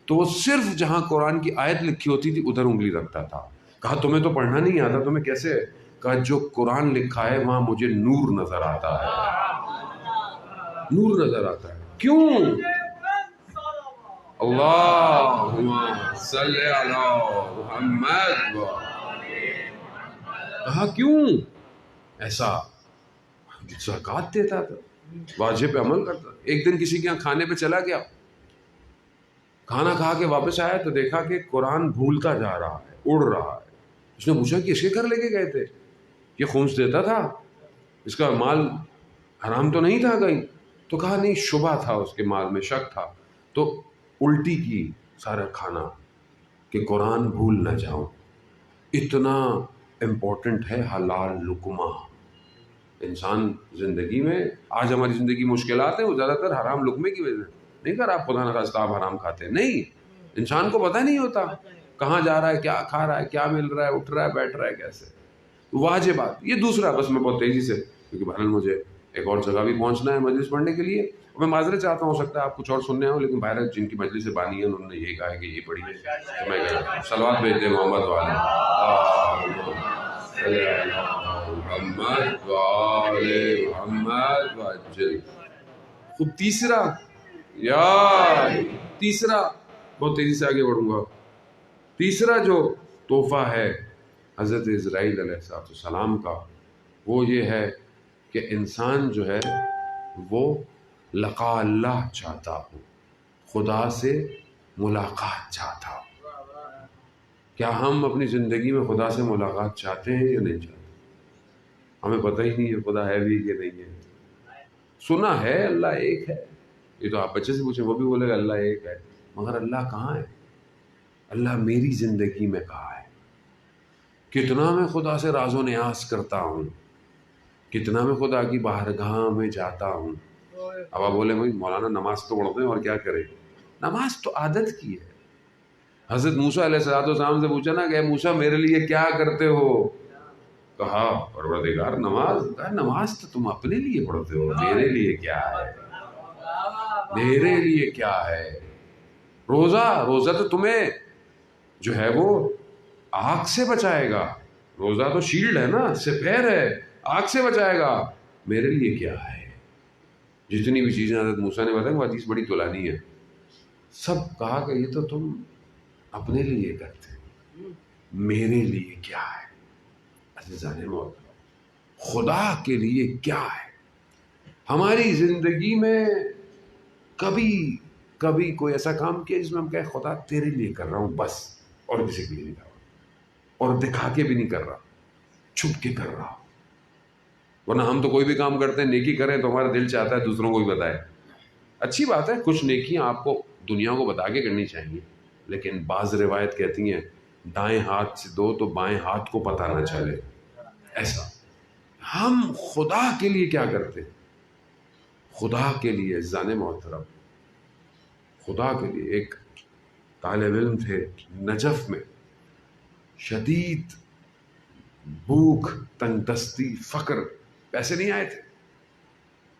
تو وہ صرف جہاں قرآن کی آیت لکھی ہوتی تھی ادھر انگلی رکھتا تھا. کہا تمہیں تو پڑھنا نہیں آتا, تمہیں کیسے؟ کہا جو قرآن لکھا ہے وہاں مجھے نور نظر آتا ہے, نور نظر آتا ہے. کیوں؟ اللہم صلی علی محمد. کہا کیوں ایسا؟ زکوٰۃ دیتا تھا, واجب پہ عمل کرتا. ایک دن کسی کے یہاں کھانے پہ چلا گیا, کھانا کھا کے واپس آیا تو دیکھا کہ قرآن بھولتا جا رہا ہے, اڑ رہا ہے. اس نے پوچھا کہ اس کے گھر لے کے گئے تھے, یہ خمس دیتا تھا, اس کا مال حرام تو نہیں تھا کہیں؟ تو کہا نہیں, شبہ تھا اس کے مال میں, شک تھا. تو الٹی کی سارا کھانا کہ قرآن بھول نہ جاؤں. اتنا امپورٹنٹ ہے حلال لقمہ. انسان زندگی میں, آج ہماری زندگی مشکلات ہیں وہ زیادہ تر حرام لقمے کی وجہ سے. نہیں کر آپ خدا نخواستہ آپ حرام کھاتے ہیں, نہیں, انسان کو پتہ نہیں ہوتا کہاں جا رہا ہے, کیا کھا رہا ہے, کیا مل رہا ہے, اٹھ رہا ہے, بیٹھ رہا ہے, کیسے. واجبات. یہ دوسرا, بس میں بہت تیزی سے, کیونکہ بہرحال مجھے ایک اور جگہ بھی پہنچنا ہے مجلس پڑھنے کے لیے. میں معذرت چاہتا ہوں, ہو سکتا ہے آپ کچھ اور سننے ہوں, لیکن بہرحال جن کی مجلس سے بانی ہے انہوں نے یہی کہا ہے کہ یہ پڑھیے, تو میں کہا صلوات بھیج دیں محمد والے محمد والے محمد واجل. خوب. تیسرا, تیسرا, بہت تیزی سے آگے بڑھوں گا. تیسرا جو تحفہ ہے حضرت اسرائیل علیہ السلام کا, وہ یہ ہے کہ انسان جو ہے وہ لقاء اللہ چاہتا ہو, خدا سے ملاقات چاہتا ہو. کیا ہم اپنی زندگی میں خدا سے ملاقات چاہتے ہیں یا نہیں چاہتے؟ ہمیں پتہ ہی نہیں ہے خدا ہے بھی کہ نہیں ہے. سنا ہے اللہ ایک ہے، یہ تو آپ بچے سے پوچھیں وہ بھی بولے گا اللہ ایک ہے، مگر اللہ کہاں ہے؟ اللہ میری زندگی میں کہاں ہے؟ کتنا میں خدا سے راز و نیاز کرتا ہوں، کتنا میں خدا کی بارگاہ میں جاتا ہوں. اب آپ بولے بھائی مولانا نماز تو پڑھتے ہیں اور کیا کرے؟ نماز تو عادت کی ہے. حضرت موسیٰ علیہ السلام سے پوچھا نا کہ اے موسیٰ میرے لیے کیا کرتے ہو؟ کہا پروردگار نماز. کہا نماز تو تم اپنے لیے پڑھتے ہو، میرے لیے کیا ہے؟ میرے لیے کیا ہے؟ روزہ تو تمہیں جو ہے وہ آگ سے بچائے گا. روزہ تو شیلڈ ہے نا، سپیر ہے، آگ سے بچائے گا. میرے لیے کیا ہے؟ جتنی بھی چیزیں حضرت موسیٰ نے بتائی وہ حدیث بڑی طولانی ہے. سب کہا کہ یہ تو تم اپنے لیے کرتے، میرے لیے کیا ہے؟ عزیزان موت، خدا کے لیے کیا ہے؟ ہماری زندگی میں کبھی کبھی کوئی ایسا کام کیا جس میں ہم کہیں خدا تیرے لیے کر رہا ہوں بس، اور کسی کے لیے نہیں کر رہا، اور دکھا کے بھی نہیں کر رہا، چھپ کے کر رہا. ورنہ ہم تو کوئی بھی کام کرتے ہیں نیکی کریں تو ہمارا دل چاہتا ہے دوسروں کو بھی بتائے. اچھی بات ہے، کچھ نیکیاں آپ کو دنیا کو بتا کے کرنی چاہیے، لیکن بعض روایت کہتی ہیں دائیں ہاتھ سے دو تو بائیں ہاتھ کو پتہ نہ چلے. ایسا ہم خدا کے لیے کیا کرتے ہیں؟ خدا کے لیے عزیزان محترم، خدا کے لیے. ایک طالب علم تھے نجف میں، شدید بھوک، تنگ دستی، فقر، پیسے نہیں آئے تھے،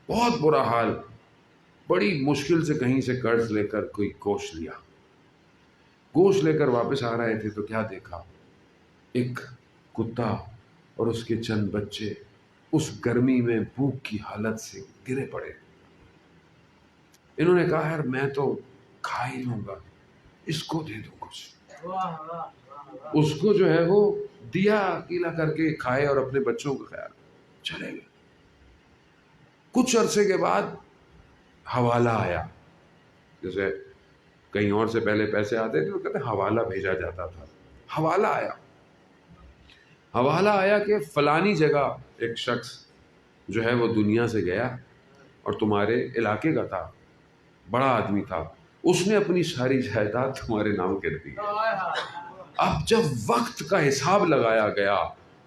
بہت برا حال. بڑی مشکل سے کہیں سے قرض لے کر کوئی گوشت لیا. گوشت لے کر واپس آ رہے تھے تو کیا دیکھا؟ ایک کتا اور اس کے چند بچے اس گرمی میں بھوک کی حالت سے گرے پڑے. انہوں نے کہا یار میں تو کھا ہی لوں گا، اس کو دے دو کچھ. اس کو جو ہے وہ دیا، گیلا کر کے کھائے اور اپنے بچوں کا خیال چلے گئے. کچھ عرصے کے بعد حوالہ آیا. جیسے کہیں اور سے پہلے پیسے آتے تھے تو کہتے حوالہ بھیجا جاتا تھا. حوالہ آیا کہ فلانی جگہ ایک شخص جو ہے وہ دنیا سے گیا اور تمہارے علاقے کا تھا، بڑا آدمی تھا، اس نے اپنی ساری جائیداد تمہارے نام کر دی. اب جب وقت کا حساب لگایا گیا،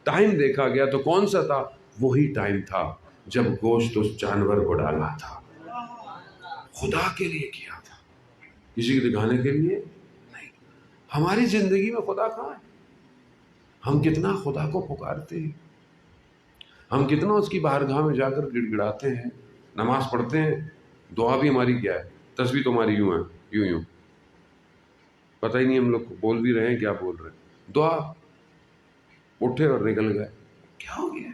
ٹائم دیکھا گیا تو کون سا تھا؟ وہی ٹائم تھا جب گوشت اس جانور کو ڈالا تھا. خدا کے لیے کیا تھا، کسی کے دکھانے کے لیے نہیں. ہماری زندگی میں خدا کہاں ہے؟ ہم کتنا خدا کو پکارتے ہیں، ہم کتنا اس کی بارگاہ میں جا کر گڑ گڑاتے ہیں، نماز پڑھتے ہیں. دعا بھی ہماری کیا ہے؟ تسبیح تو ہماری یوں ہے، یوں یوں، پتہ ہی نہیں ہم لوگ بول بھی رہے ہیں کیا بول رہے ہیں. دعا اٹھے اور نکل گئے. کیا ہو گیا؟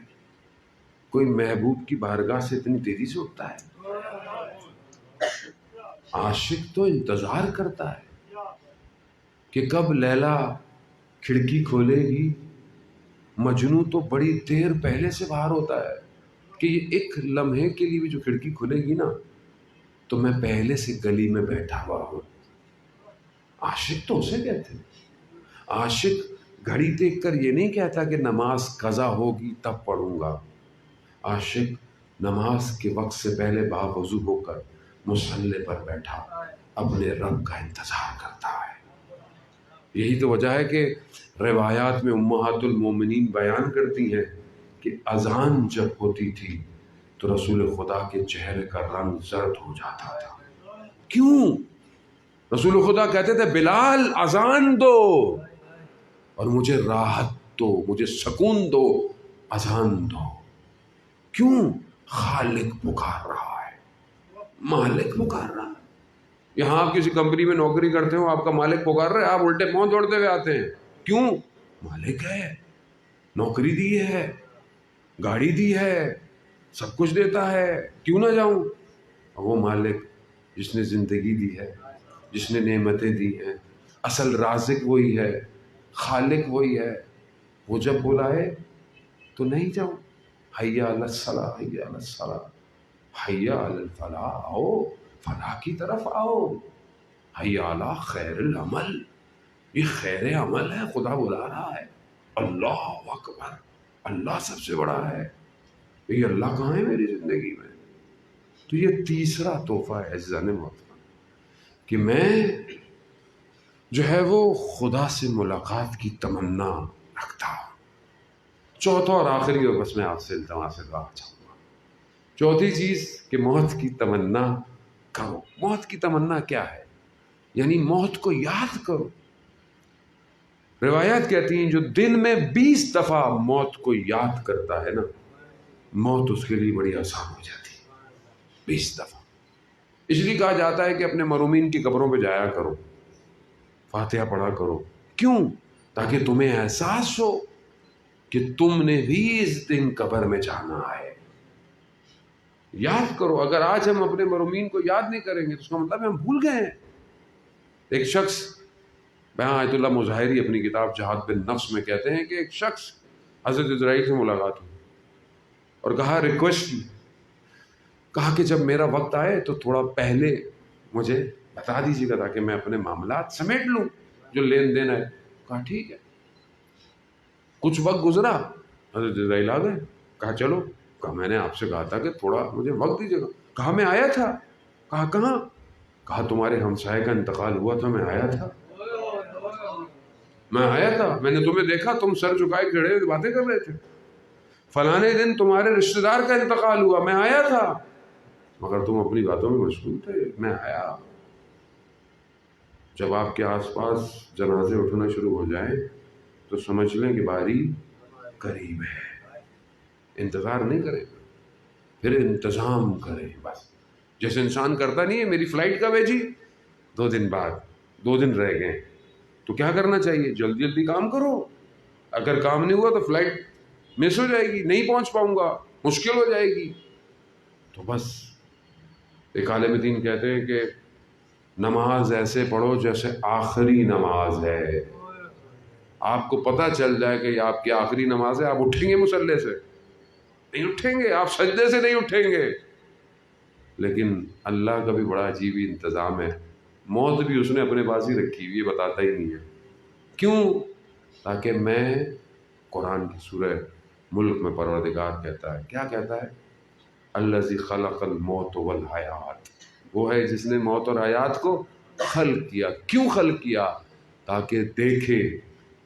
کوئی محبوب کی بارگاہ سے اتنی تیزی سے اٹھتا ہے؟ عاشق تو انتظار کرتا ہے کہ کب لیلا کھڑکی کھولے گی. مجنو تو بڑی دیر پہلے سے باہر ہوتا ہے کہ یہ ایک لمحے کے لیے بھی جو کھڑکی کھلے گی نا تو میں پہلے سے گلی میں بیٹھا ہوا ہوں. عاشق تو اسے کہتے ہیں. عاشق گھڑی دیکھ کر یہ نہیں کہتا کہ نماز قضا ہوگی تب پڑھوں گا. عاشق نماز کے وقت سے پہلے باوضو ہو کر مصلی پر بیٹھا اپنے رب کا انتظار کرتا ہے. یہی تو وجہ ہے کہ روایات میں امہات المومنین بیان کرتی ہیں کہ اذان جب ہوتی تھی تو رسول خدا کے چہرے کا رنگ زرد ہو جاتا تھا. کیوں؟ رسول خدا کہتے تھے بلال اذان دو اور مجھے راحت دو، مجھے سکون دو، اذان دو. کیوں؟ خالق پکار رہا ہے، مالک پکار رہا ہے. یہاں آپ کسی کمپنی میں نوکری کرتے ہو، آپ کا مالک پکار رہا ہے، آپ الٹے پاؤں دوڑتے ہوئے آتے ہیں. کیوں؟ مالک ہے، نوکری دی ہے، گاڑی دی ہے، سب کچھ دیتا ہے، کیوں نہ جاؤں؟ وہ مالک جس نے زندگی دی ہے، جس نے نعمتیں دی ہیں، اصل رازق وہی ہے، خالق وہی ہے. وہ جب بلائے تو نہیں جاؤں. حیا علی الصلاۃ، حیا علی الصلاۃ، حیا علی الفلاح، آؤ فلاح کی طرف آؤ. حیا علی خیر العمل، یہ خیر عمل ہے، خدا بلا رہا ہے. اللہ اکبر، اللہ سب سے بڑا ہے. یہ اللہ کہاں ہے میری زندگی میں؟ تو یہ تیسرا تحفہ ہے عزیزان محترم کہ میں جو ہے وہ خدا سے ملاقات کی تمنا رکھتا ہوں۔ چوتھا اور آخری، اور بس میں آپ سے التماس سے دعا چاہوں گا، چوتھی چیز کہ موت کی تمنا کرو۔ موت کی تمنا کیا ہے؟ یعنی موت کو یاد کرو۔ روایات کہتی ہیں جو دن میں 20 دفعہ موت کو یاد کرتا ہے نا، موت اس کے لیے بڑی آسان ہو جاتی ہے۔ 20 دفعہ۔ اس لیے کہا جاتا ہے کہ اپنے مرحومین کی قبروں پہ جایا کرو، فاتحہ پڑھا کرو۔ کیوں؟ تاکہ تمہیں احساس ہو کہ تم نے بھی اس دن قبر میں جانا ہے۔ یاد کرو۔ اگر آج ہم اپنے مرحومین کو یاد نہیں کریں گے تو اس کا مطلب ہے ہم بھول گئے ہیں۔ ایک شخص، بیان آیت اللہ مظاہری اپنی کتاب جہاد بالنفس میں کہتے ہیں کہ ایک شخص حضرت اسرائیل سے ملاقات ہوئی اور کہا، ریکویسٹ کی، کہا کہ جب میرا وقت آئے تو تھوڑا پہلے مجھے بتا دیجیے گا تاکہ میں اپنے معاملات سمیٹ لوں جو لین دین ہے۔ کہا ٹھیک ہے۔ کچھ وقت گزرا، حضرت اسرائیل آ گئے۔ کہا چلو۔ کہا میں نے آپ سے کہا تھا کہ تھوڑا مجھے وقت دیجیے گا۔ کہا میں آیا تھا۔ کہا کہاں؟ کہا تمہارے ہمسائے کا انتقال ہوا تھا، میں آیا تھا، میں آیا تھا، میں نے تمہیں دیکھا، تم سر جھکائے کھڑے ہوئے باتیں کر رہے تھے۔ فلانے دن تمہارے رشتہ دار کا انتقال ہوا، میں آیا تھا، مگر تم اپنی باتوں میں مشغول تھے، میں آیا۔ جب آپ کے آس پاس جنازے اٹھنا شروع ہو جائیں تو سمجھ لیں کہ باری قریب ہے۔ انتظار نہیں کریں، پھر انتظام کریں۔ بس جیسے انسان کرتا نہیں ہے، میری فلائٹ کب ہے جی؟ 2 دن بعد، 2 دن رہ گئے، تو کیا کرنا چاہیے؟ جلدی جلدی کام کرو۔ اگر کام نہیں ہوا تو فلائٹ مس ہو جائے گی، نہیں پہنچ پاؤں گا، مشکل ہو جائے گی۔ تو بس ایک عالم دین کہتے ہیں کہ نماز ایسے پڑھو جیسے آخری نماز ہے۔ آپ کو پتہ چل جائے کہ یہ آپ کی آخری نماز ہے، آپ اٹھیں گے مصلی سے؟ نہیں اٹھیں گے، آپ سجدے سے نہیں اٹھیں گے۔ لیکن اللہ کا بھی بڑا عجیب ہی انتظام ہے، موت بھی اس نے اپنے پاس ہی رکھی ہوئی ہے، بتاتا ہی نہیں ہے۔ کیوں؟ تاکہ میں، قرآن کی سورہ ملک میں پروردگار کہتا ہے، کیا کہتا ہے؟ الذی خلق الموت والحیات، وہ ہے جس نے موت اور حیات کو خلق کیا۔ کیوں خلق کیا؟ تاکہ دیکھے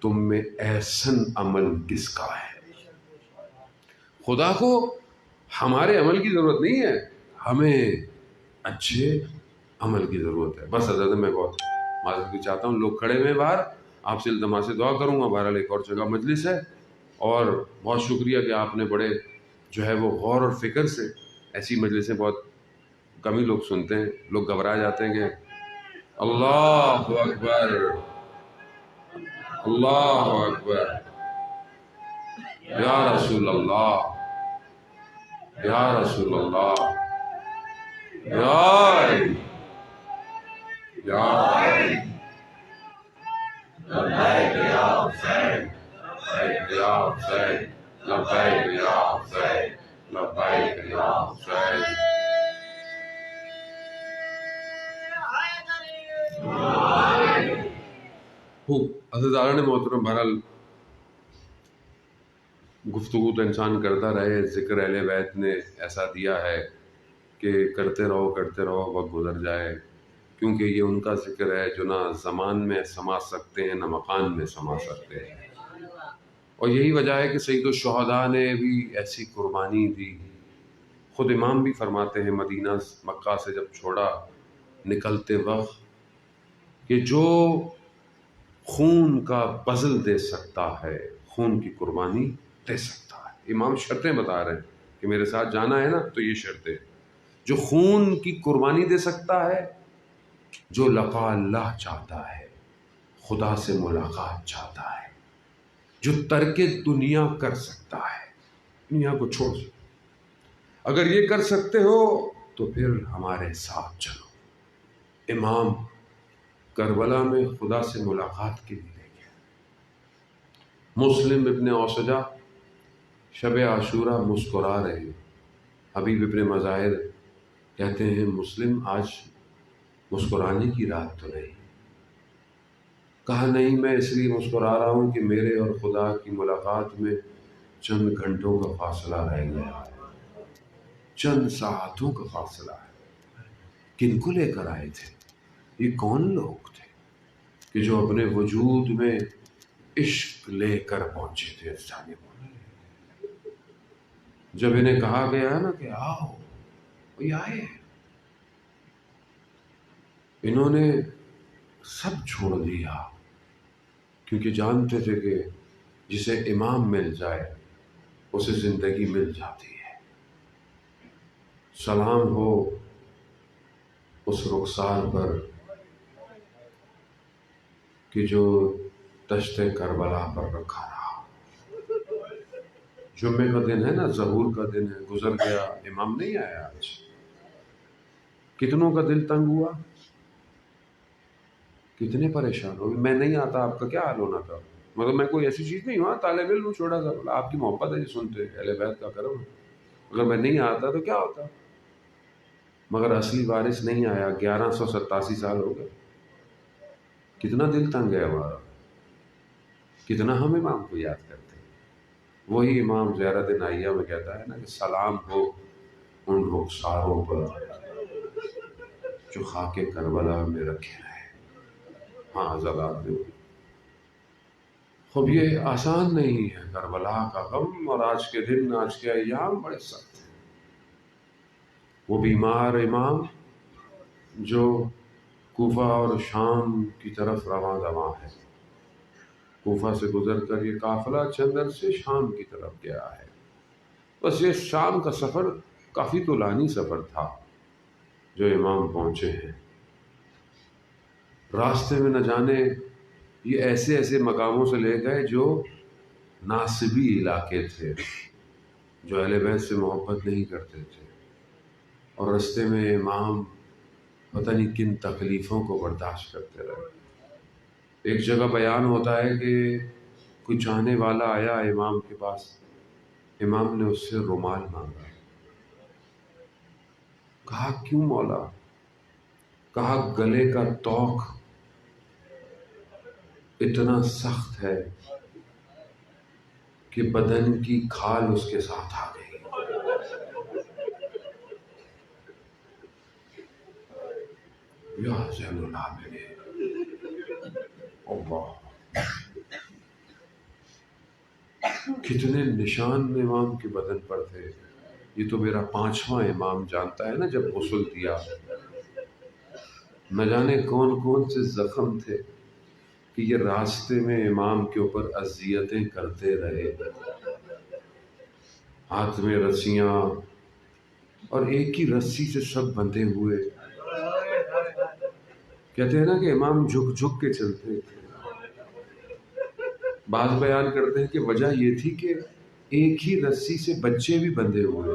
تم میں احسن عمل کس کا ہے۔ خدا کو ہمارے عمل کی ضرورت نہیں ہے، ہمیں اچھے عمل کی ضرورت ہے۔ بس حضرت میں بہت معذرت بھی چاہتا ہوں، لوگ کھڑے ہوئے باہر، آپ سے التماس سے دعا کروں گا، بہرحال ایک اور جگہ مجلس ہے، اور بہت شکریہ کہ آپ نے بڑے جو ہے وہ غور اور فکر سے، ایسی مجلسیں بہت کم ہی لوگ سنتے ہیں، لوگ گھبرا جاتے ہیں کہ اللہ اکبر، اللہ اکبر، یا رسول اللہ، یا رسول اللہ، یا علی، یا علی، لبیک یا حسین، لبیک یا حسین، لبیک یا حسین، لبیک یا حسین۔ حضرت اعلیٰ محترم، بہرحال گفتگو تو انسان کرتا رہے، ذکر اہل بیت نے ایسا دیا ہے کہ کرتے رہو وقت گزر جائے، کیونکہ یہ ان کا ذکر ہے جو نہ زمان میں سما سکتے ہیں نہ مکان میں سما سکتے ہیں۔ اور یہی وجہ ہے کہ سید الشہداء نے بھی ایسی قربانی دی۔ خود امام بھی فرماتے ہیں مدینہ مکہ سے جب چھوڑا نکلتے وقت کہ جو خون کا بذل دے سکتا ہے، خون کی قربانی دے سکتا ہے۔ امام شرطیں بتا رہے ہیں کہ میرے ساتھ جانا ہے نا تو یہ شرطیں، جو خون کی قربانی دے سکتا ہے، جو لقاء اللہ چاہتا ہے، خدا سے ملاقات چاہتا ہے، جو ترک دنیا کر سکتا ہے، دنیا کو چھوڑ سکتا، اگر یہ کر سکتے ہو تو پھر ہمارے ساتھ چلو۔ امام کربلا میں خدا سے ملاقات کے لیے گئے۔ مسلم ابن اوسجہ شب عاشورہ مسکرا رہے ہیں۔ حبیب ابن مظاہر کہتے ہیں مسلم آج مسکرانے کی رات تو نہیں۔ کہا نہیں، میں اس لیے مسکرا رہا ہوں کہ میرے اور خدا کی ملاقات میں چند گھنٹوں کا فاصلہ رہ گیا ہے۔ چند ساعتوں کا فاصلہ ہے۔ کن کو لے کر آئے تھے؟ یہ کون لوگ تھے کہ جو اپنے وجود میں عشق لے کر پہنچے تھے اس جانب؟ جب انہیں کہا گیا نا کہ آؤ، یہ آئے، انہوں نے سب چھوڑ دیا، کیونکہ جانتے تھے کہ جسے امام مل جائے اسے زندگی مل جاتی ہے۔ سلام ہو اس رخسار پر کہ جو دشت کربلا پر رکھا رہا۔ جمعے کا دن ہے نا، ظہور کا دن ہے، گزر گیا، امام نہیں آیا آج۔ کتنوں کا دل تنگ ہوا، کتنے پریشان ہو گئے۔ میں نہیں آتا آپ کا کیا حال ہونا تھا؟ مگر میں کوئی ایسی چیز نہیں ہوا، طالب علم چھوڑا تھا، آپ کی محبت ہے، سنتے اہل بیت کا کرم، اگر میں نہیں آتا تو کیا ہوتا؟ مگر اصلی وارث نہیں آیا، 1187 سال ہو گئے۔ کتنا دل تنگ ہے ہمارا، کتنا ہم امام کو یاد کرتے ہیں۔ وہی امام زیارت نائیہ میں کہتا ہے نا کہ سلام ہو ان رخساروں پر جو خاک کربلا میں رکھے رہے۔ ہاں عضلات دے۔ خب یہ آسان نہیں ہے کربلا کا غم، اور آج کے دن، آج کے ایام بڑے سخت ہیں۔ وہ بیمار امام جو کوفہ اور شام کی طرف رواں دواں ہے، کوفہ سے گزر کر یہ قافلہ چندر سے شام کی طرف گیا ہے۔ بس یہ شام کا سفر کافی طولانی سفر تھا جو امام پہنچے ہیں۔ راستے میں نہ جانے یہ ایسے ایسے مقاموں سے لے گئے جو ناصبی علاقے تھے، جو اہل بیت سے محبت نہیں کرتے تھے، اور راستے میں امام پتہ نہیں کن تکلیفوں کو برداشت کرتے رہے۔ ایک جگہ بیان ہوتا ہے کہ کوئی چاہنے والا آیا امام کے پاس، امام نے اس سے رومال مانگا، کہا کیوں مولا؟ کہا گلے کا توق اتنا سخت ہے کہ بدن کی کھال اس کے ساتھ آ گئی۔ یا زین العابدین اللہ، کتنے نشان امام کے بدن پر تھے۔ یہ تو میرا 5واں امام جانتا ہے نا، جب غسل دیا نہ جانے کون کون سے زخم تھے کہ یہ راستے میں امام کے اوپر اذیتیں کرتے رہے، ہاتھ میں رسیاں، اور ایک ہی رسی سے سب بندھے ہوئے۔ کہتے ہیں نا کہ امام جھک جھک کے چلتے تھے۔ بعض بیان کرتے ہیں کہ وجہ یہ تھی کہ ایک ہی رسی سے بچے بھی بندھے ہوئے،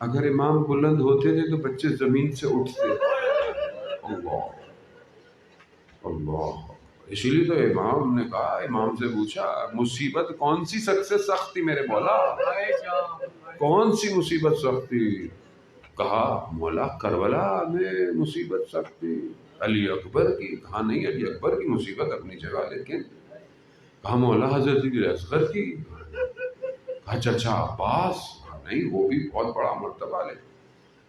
اگر امام بلند ہوتے تھے تو بچے زمین سے اٹھتے۔ اللہ اللہ، اسی لیے تو امام نے کہا، امام سے پوچھا مصیبت کون سی سب سے سخت تھی میرے مولا؟ کون سی مصیبت سخت تھی؟ کہا مولا کربلا میں مصیبت سخت تھی، علی اکبر کی۔ کہا نہیں، علی اکبر کی مصیبت اپنی جگہ، لیکن کہا مولا حضرت اصغر کی۔ کہا چچا عباس؟ نہیں، وہ بھی بہت بڑا مرتبہ لے۔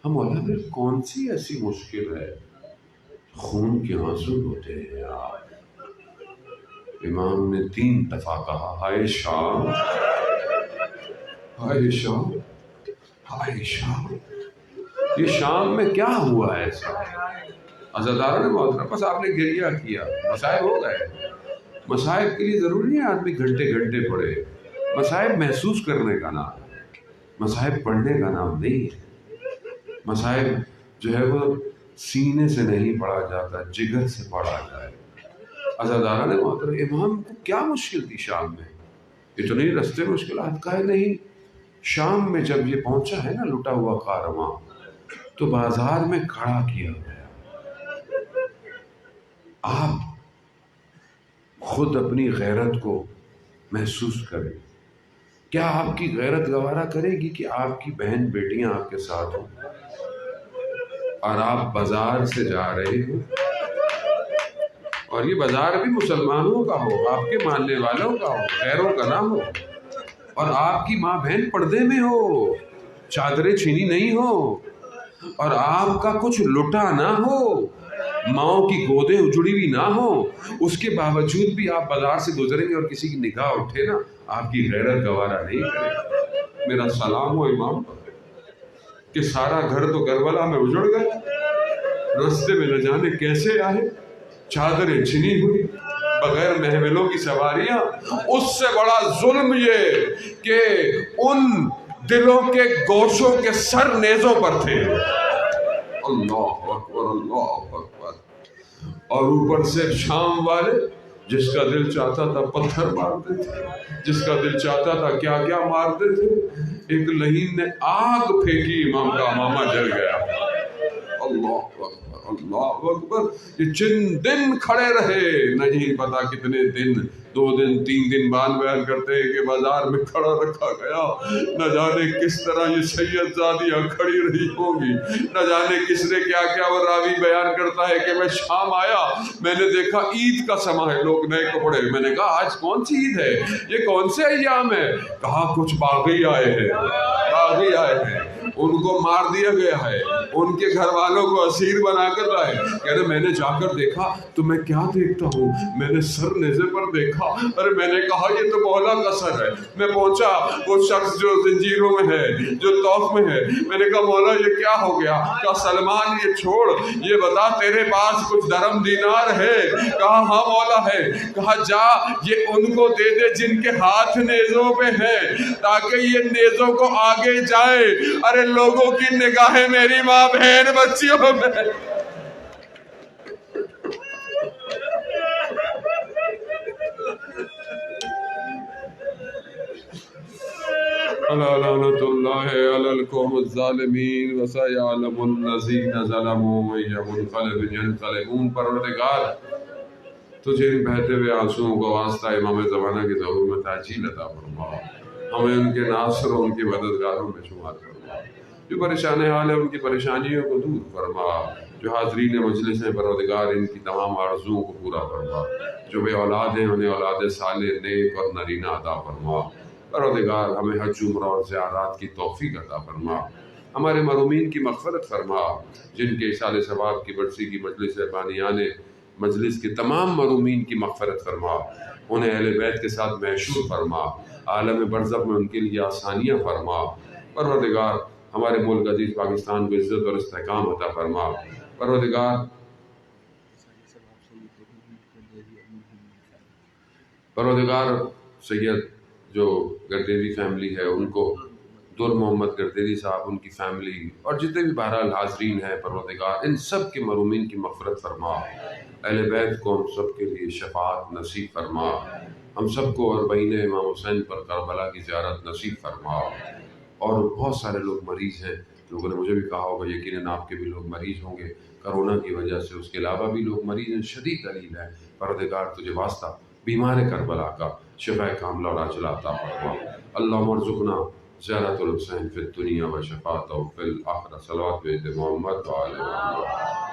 ہم مولا پھر کون سی ایسی مشکل ہے؟ خون کے آنسو ہوتے ہیں آپ۔ امام نے 3 دفعہ کہا ہائے شام، ہائے شام، ہائے شام۔ یہ شام میں کیا ہوا ایسا؟ عزاداران محترم، بس آپ نے گریہ کیا، مصائب ہو گئے۔ مصائب کے لیے ضروری ہے آدمی گھنٹے گھنٹے پڑھے، مصائب محسوس کرنے کا نام ہے، مصائب پڑھنے کا نام نہیں ہے۔ مصائب جو ہے وہ سینے سے نہیں پڑھا جاتا، جگر سے پڑھا جائے۔ عزاداران محترم، امام کو کیا مشکل تھی شام میں؟ اتنی رستے مشکلات کا ہے نہیں۔ شام میں جب یہ پہنچا ہے نا لٹا ہوا کارواں، تو بازار میں کھڑا کیا گیا۔ آپ خود اپنی غیرت کو محسوس کریں۔ کیا آپ کی غیرت گوارا کرے گی کہ آپ کی بہن بیٹیاں آپ کے ساتھ ہوں اور آپ بازار سے جا رہے ہوں، اور یہ بازار بھی مسلمانوں کا ہو، آپ کے ماننے والوں کا ہو، غیروں کا نہ ہو، اور آپ کی ماں بہن پردے میں ہو، چادریں چھینی نہیں ہو، اور آپ کا کچھ لٹا نہ ہو، ماؤں کی گودیں اجڑی ہوئی نہ ہو، اس کے باوجود بھی آپ بازار سے گزریں گے اور کسی کی نگاہ اٹھے نا، آپ کی غیرت گوارا نہیں کرے۔ میرا سلام ہو امام پر کہ سارا گھر تو کربلا میں اجڑ گئے، رستے میں نہ جانے کیسے آئے، چادریں چھنی ہوئی، بغیر محملوں کی سواریاں۔ اس سے بڑا ظلم یہ کہ ان دلوں کے گوشوں کے سر نیزوں پر تھے۔ اللہ اکبر، اللہ اکبر۔ اور اوپر سے شام والے جس کا دل چاہتا تھا پتھر مارتے تھے، جس کا دل چاہتا تھا کیا کیا مارتے تھے۔ ایک لعین نے آگ پھینکی، امام کا امامہ جل گیا۔ اللہ اکبر، اللہ اکبر۔ یہ چند دن کھڑے رہے، نہیں پتا کتنے دن، 2 دن 3 دن بعد بیان کرتے ہیں کہ بازار میں کھڑا رکھا گیا، نہ جانے کس طرح یہ سید زادیاں کھڑی رہی ہوں گی، نہ جانے کس نے کیا کیا۔ وہ راوی بیان کرتا ہے کہ میں شام آیا، میں نے دیکھا عید کا سما ہے، لوگ نئے کپڑے، میں نے کہا آج کون سی عید ہے، یہ کون سے ایام ہے؟ کہا کچھ باغی آئے ہیں، باغی آئے ہیں، ان کو مار دیا گیا ہے، ان کے گھر والوں کو اسیر بنا کر لائے۔ کہہ رہے میں نے جا کر دیکھا تو میں کیا دیکھتا ہوں، میں نے سر نیزے پر دیکھا، ارے میں نے کہا یہ تو مولا کا سر ہے۔ میں پہنچا، وہ شخص جو زنجیروں میں ہے، جو طوق میں ہے، میں نے کہا مولا یہ کیا ہو گیا؟ کہا سلمان یہ چھوڑ، یہ بتا تیرے پاس کچھ درم دینار ہے؟ کہا ہاں مولا ہے۔ کہا جا یہ ان کو دے دے جن کے ہاتھ نیزوں پہ ہیں، تاکہ یہ نیزوں کو آگے جائے۔ ارے لوگوں کی نگاہیں میری ماں بہن بچیوں میں۔ الا لعنۃ اللہ علی القوم الظالمین وسیعلم الذین ظلموا من منقلب ینقلبون۔ پروردگار تجھے ان بہتے ہوئے آنسوؤں کو واسطہ امام زمانہ کے ظہور میں تعجیل عطا فرما، ہمیں ان کے ناصر اور ان کے مددگاروں میں شمار فرما۔ جو پریشان حال ہے ان کی پریشانیوں کو دور فرما، جو حاضرین مجلس ہیں پروردگار ان کی تمام آرزوؤں کو پورا فرما، جو بے اولاد ہیں انہیں اولاد صالح نیک اور نرینہ عطا فرما۔ پروردگار ہمیں حج عمرہ اور زیارات کی توفیق عطا فرما، ہمارے مرحومین کی مغفرت فرما، جن کے اصال ثواب کی برسی کی مجلس بانیان مجلس کے تمام مرحومین کی مغفرت فرما، انہیں اہل بیت کے ساتھ محشور فرما، عالم برزخ میں ان کے لیے آسانیاں فرما۔ پروردگار ہمارے ملک عزیز پاکستان کو عزت اور استحکام عطا فرما۔ پروردگار سید جو گردیوی فیملی ہے ان کو، در محمد گردیوی صاحب، ان کی فیملی اور جتنے بھی بہرحال حاضرین ہیں، پروردگار ان سب کے مرحومین کی مغفرت فرما، اہل بیت کو ہم سب کے لیے شفاعت نصیب فرما، ہم سب کو اربعین امام حسین پر کربلا کی زیارت نصیب فرما۔ اور بہت سارے لوگ مریض ہیں، لوگوں نے مجھے بھی کہا ہوگا یقیناً آپ کے بھی لوگ مریض ہوں گے کرونا کی وجہ سے، اس کے علاوہ بھی لوگ مریض ہیں، شدید دلیل ہے۔ پروردگار تجھے واسطہ بیمار کربلا کا شفا کاملہ اور عاجلہ عطا فرما۔ اللہم ارزقنا زیارت الحسین فی الدنیا و شفاعتہ فی الآخرہ۔ صلوات بید محمد و آل محمد۔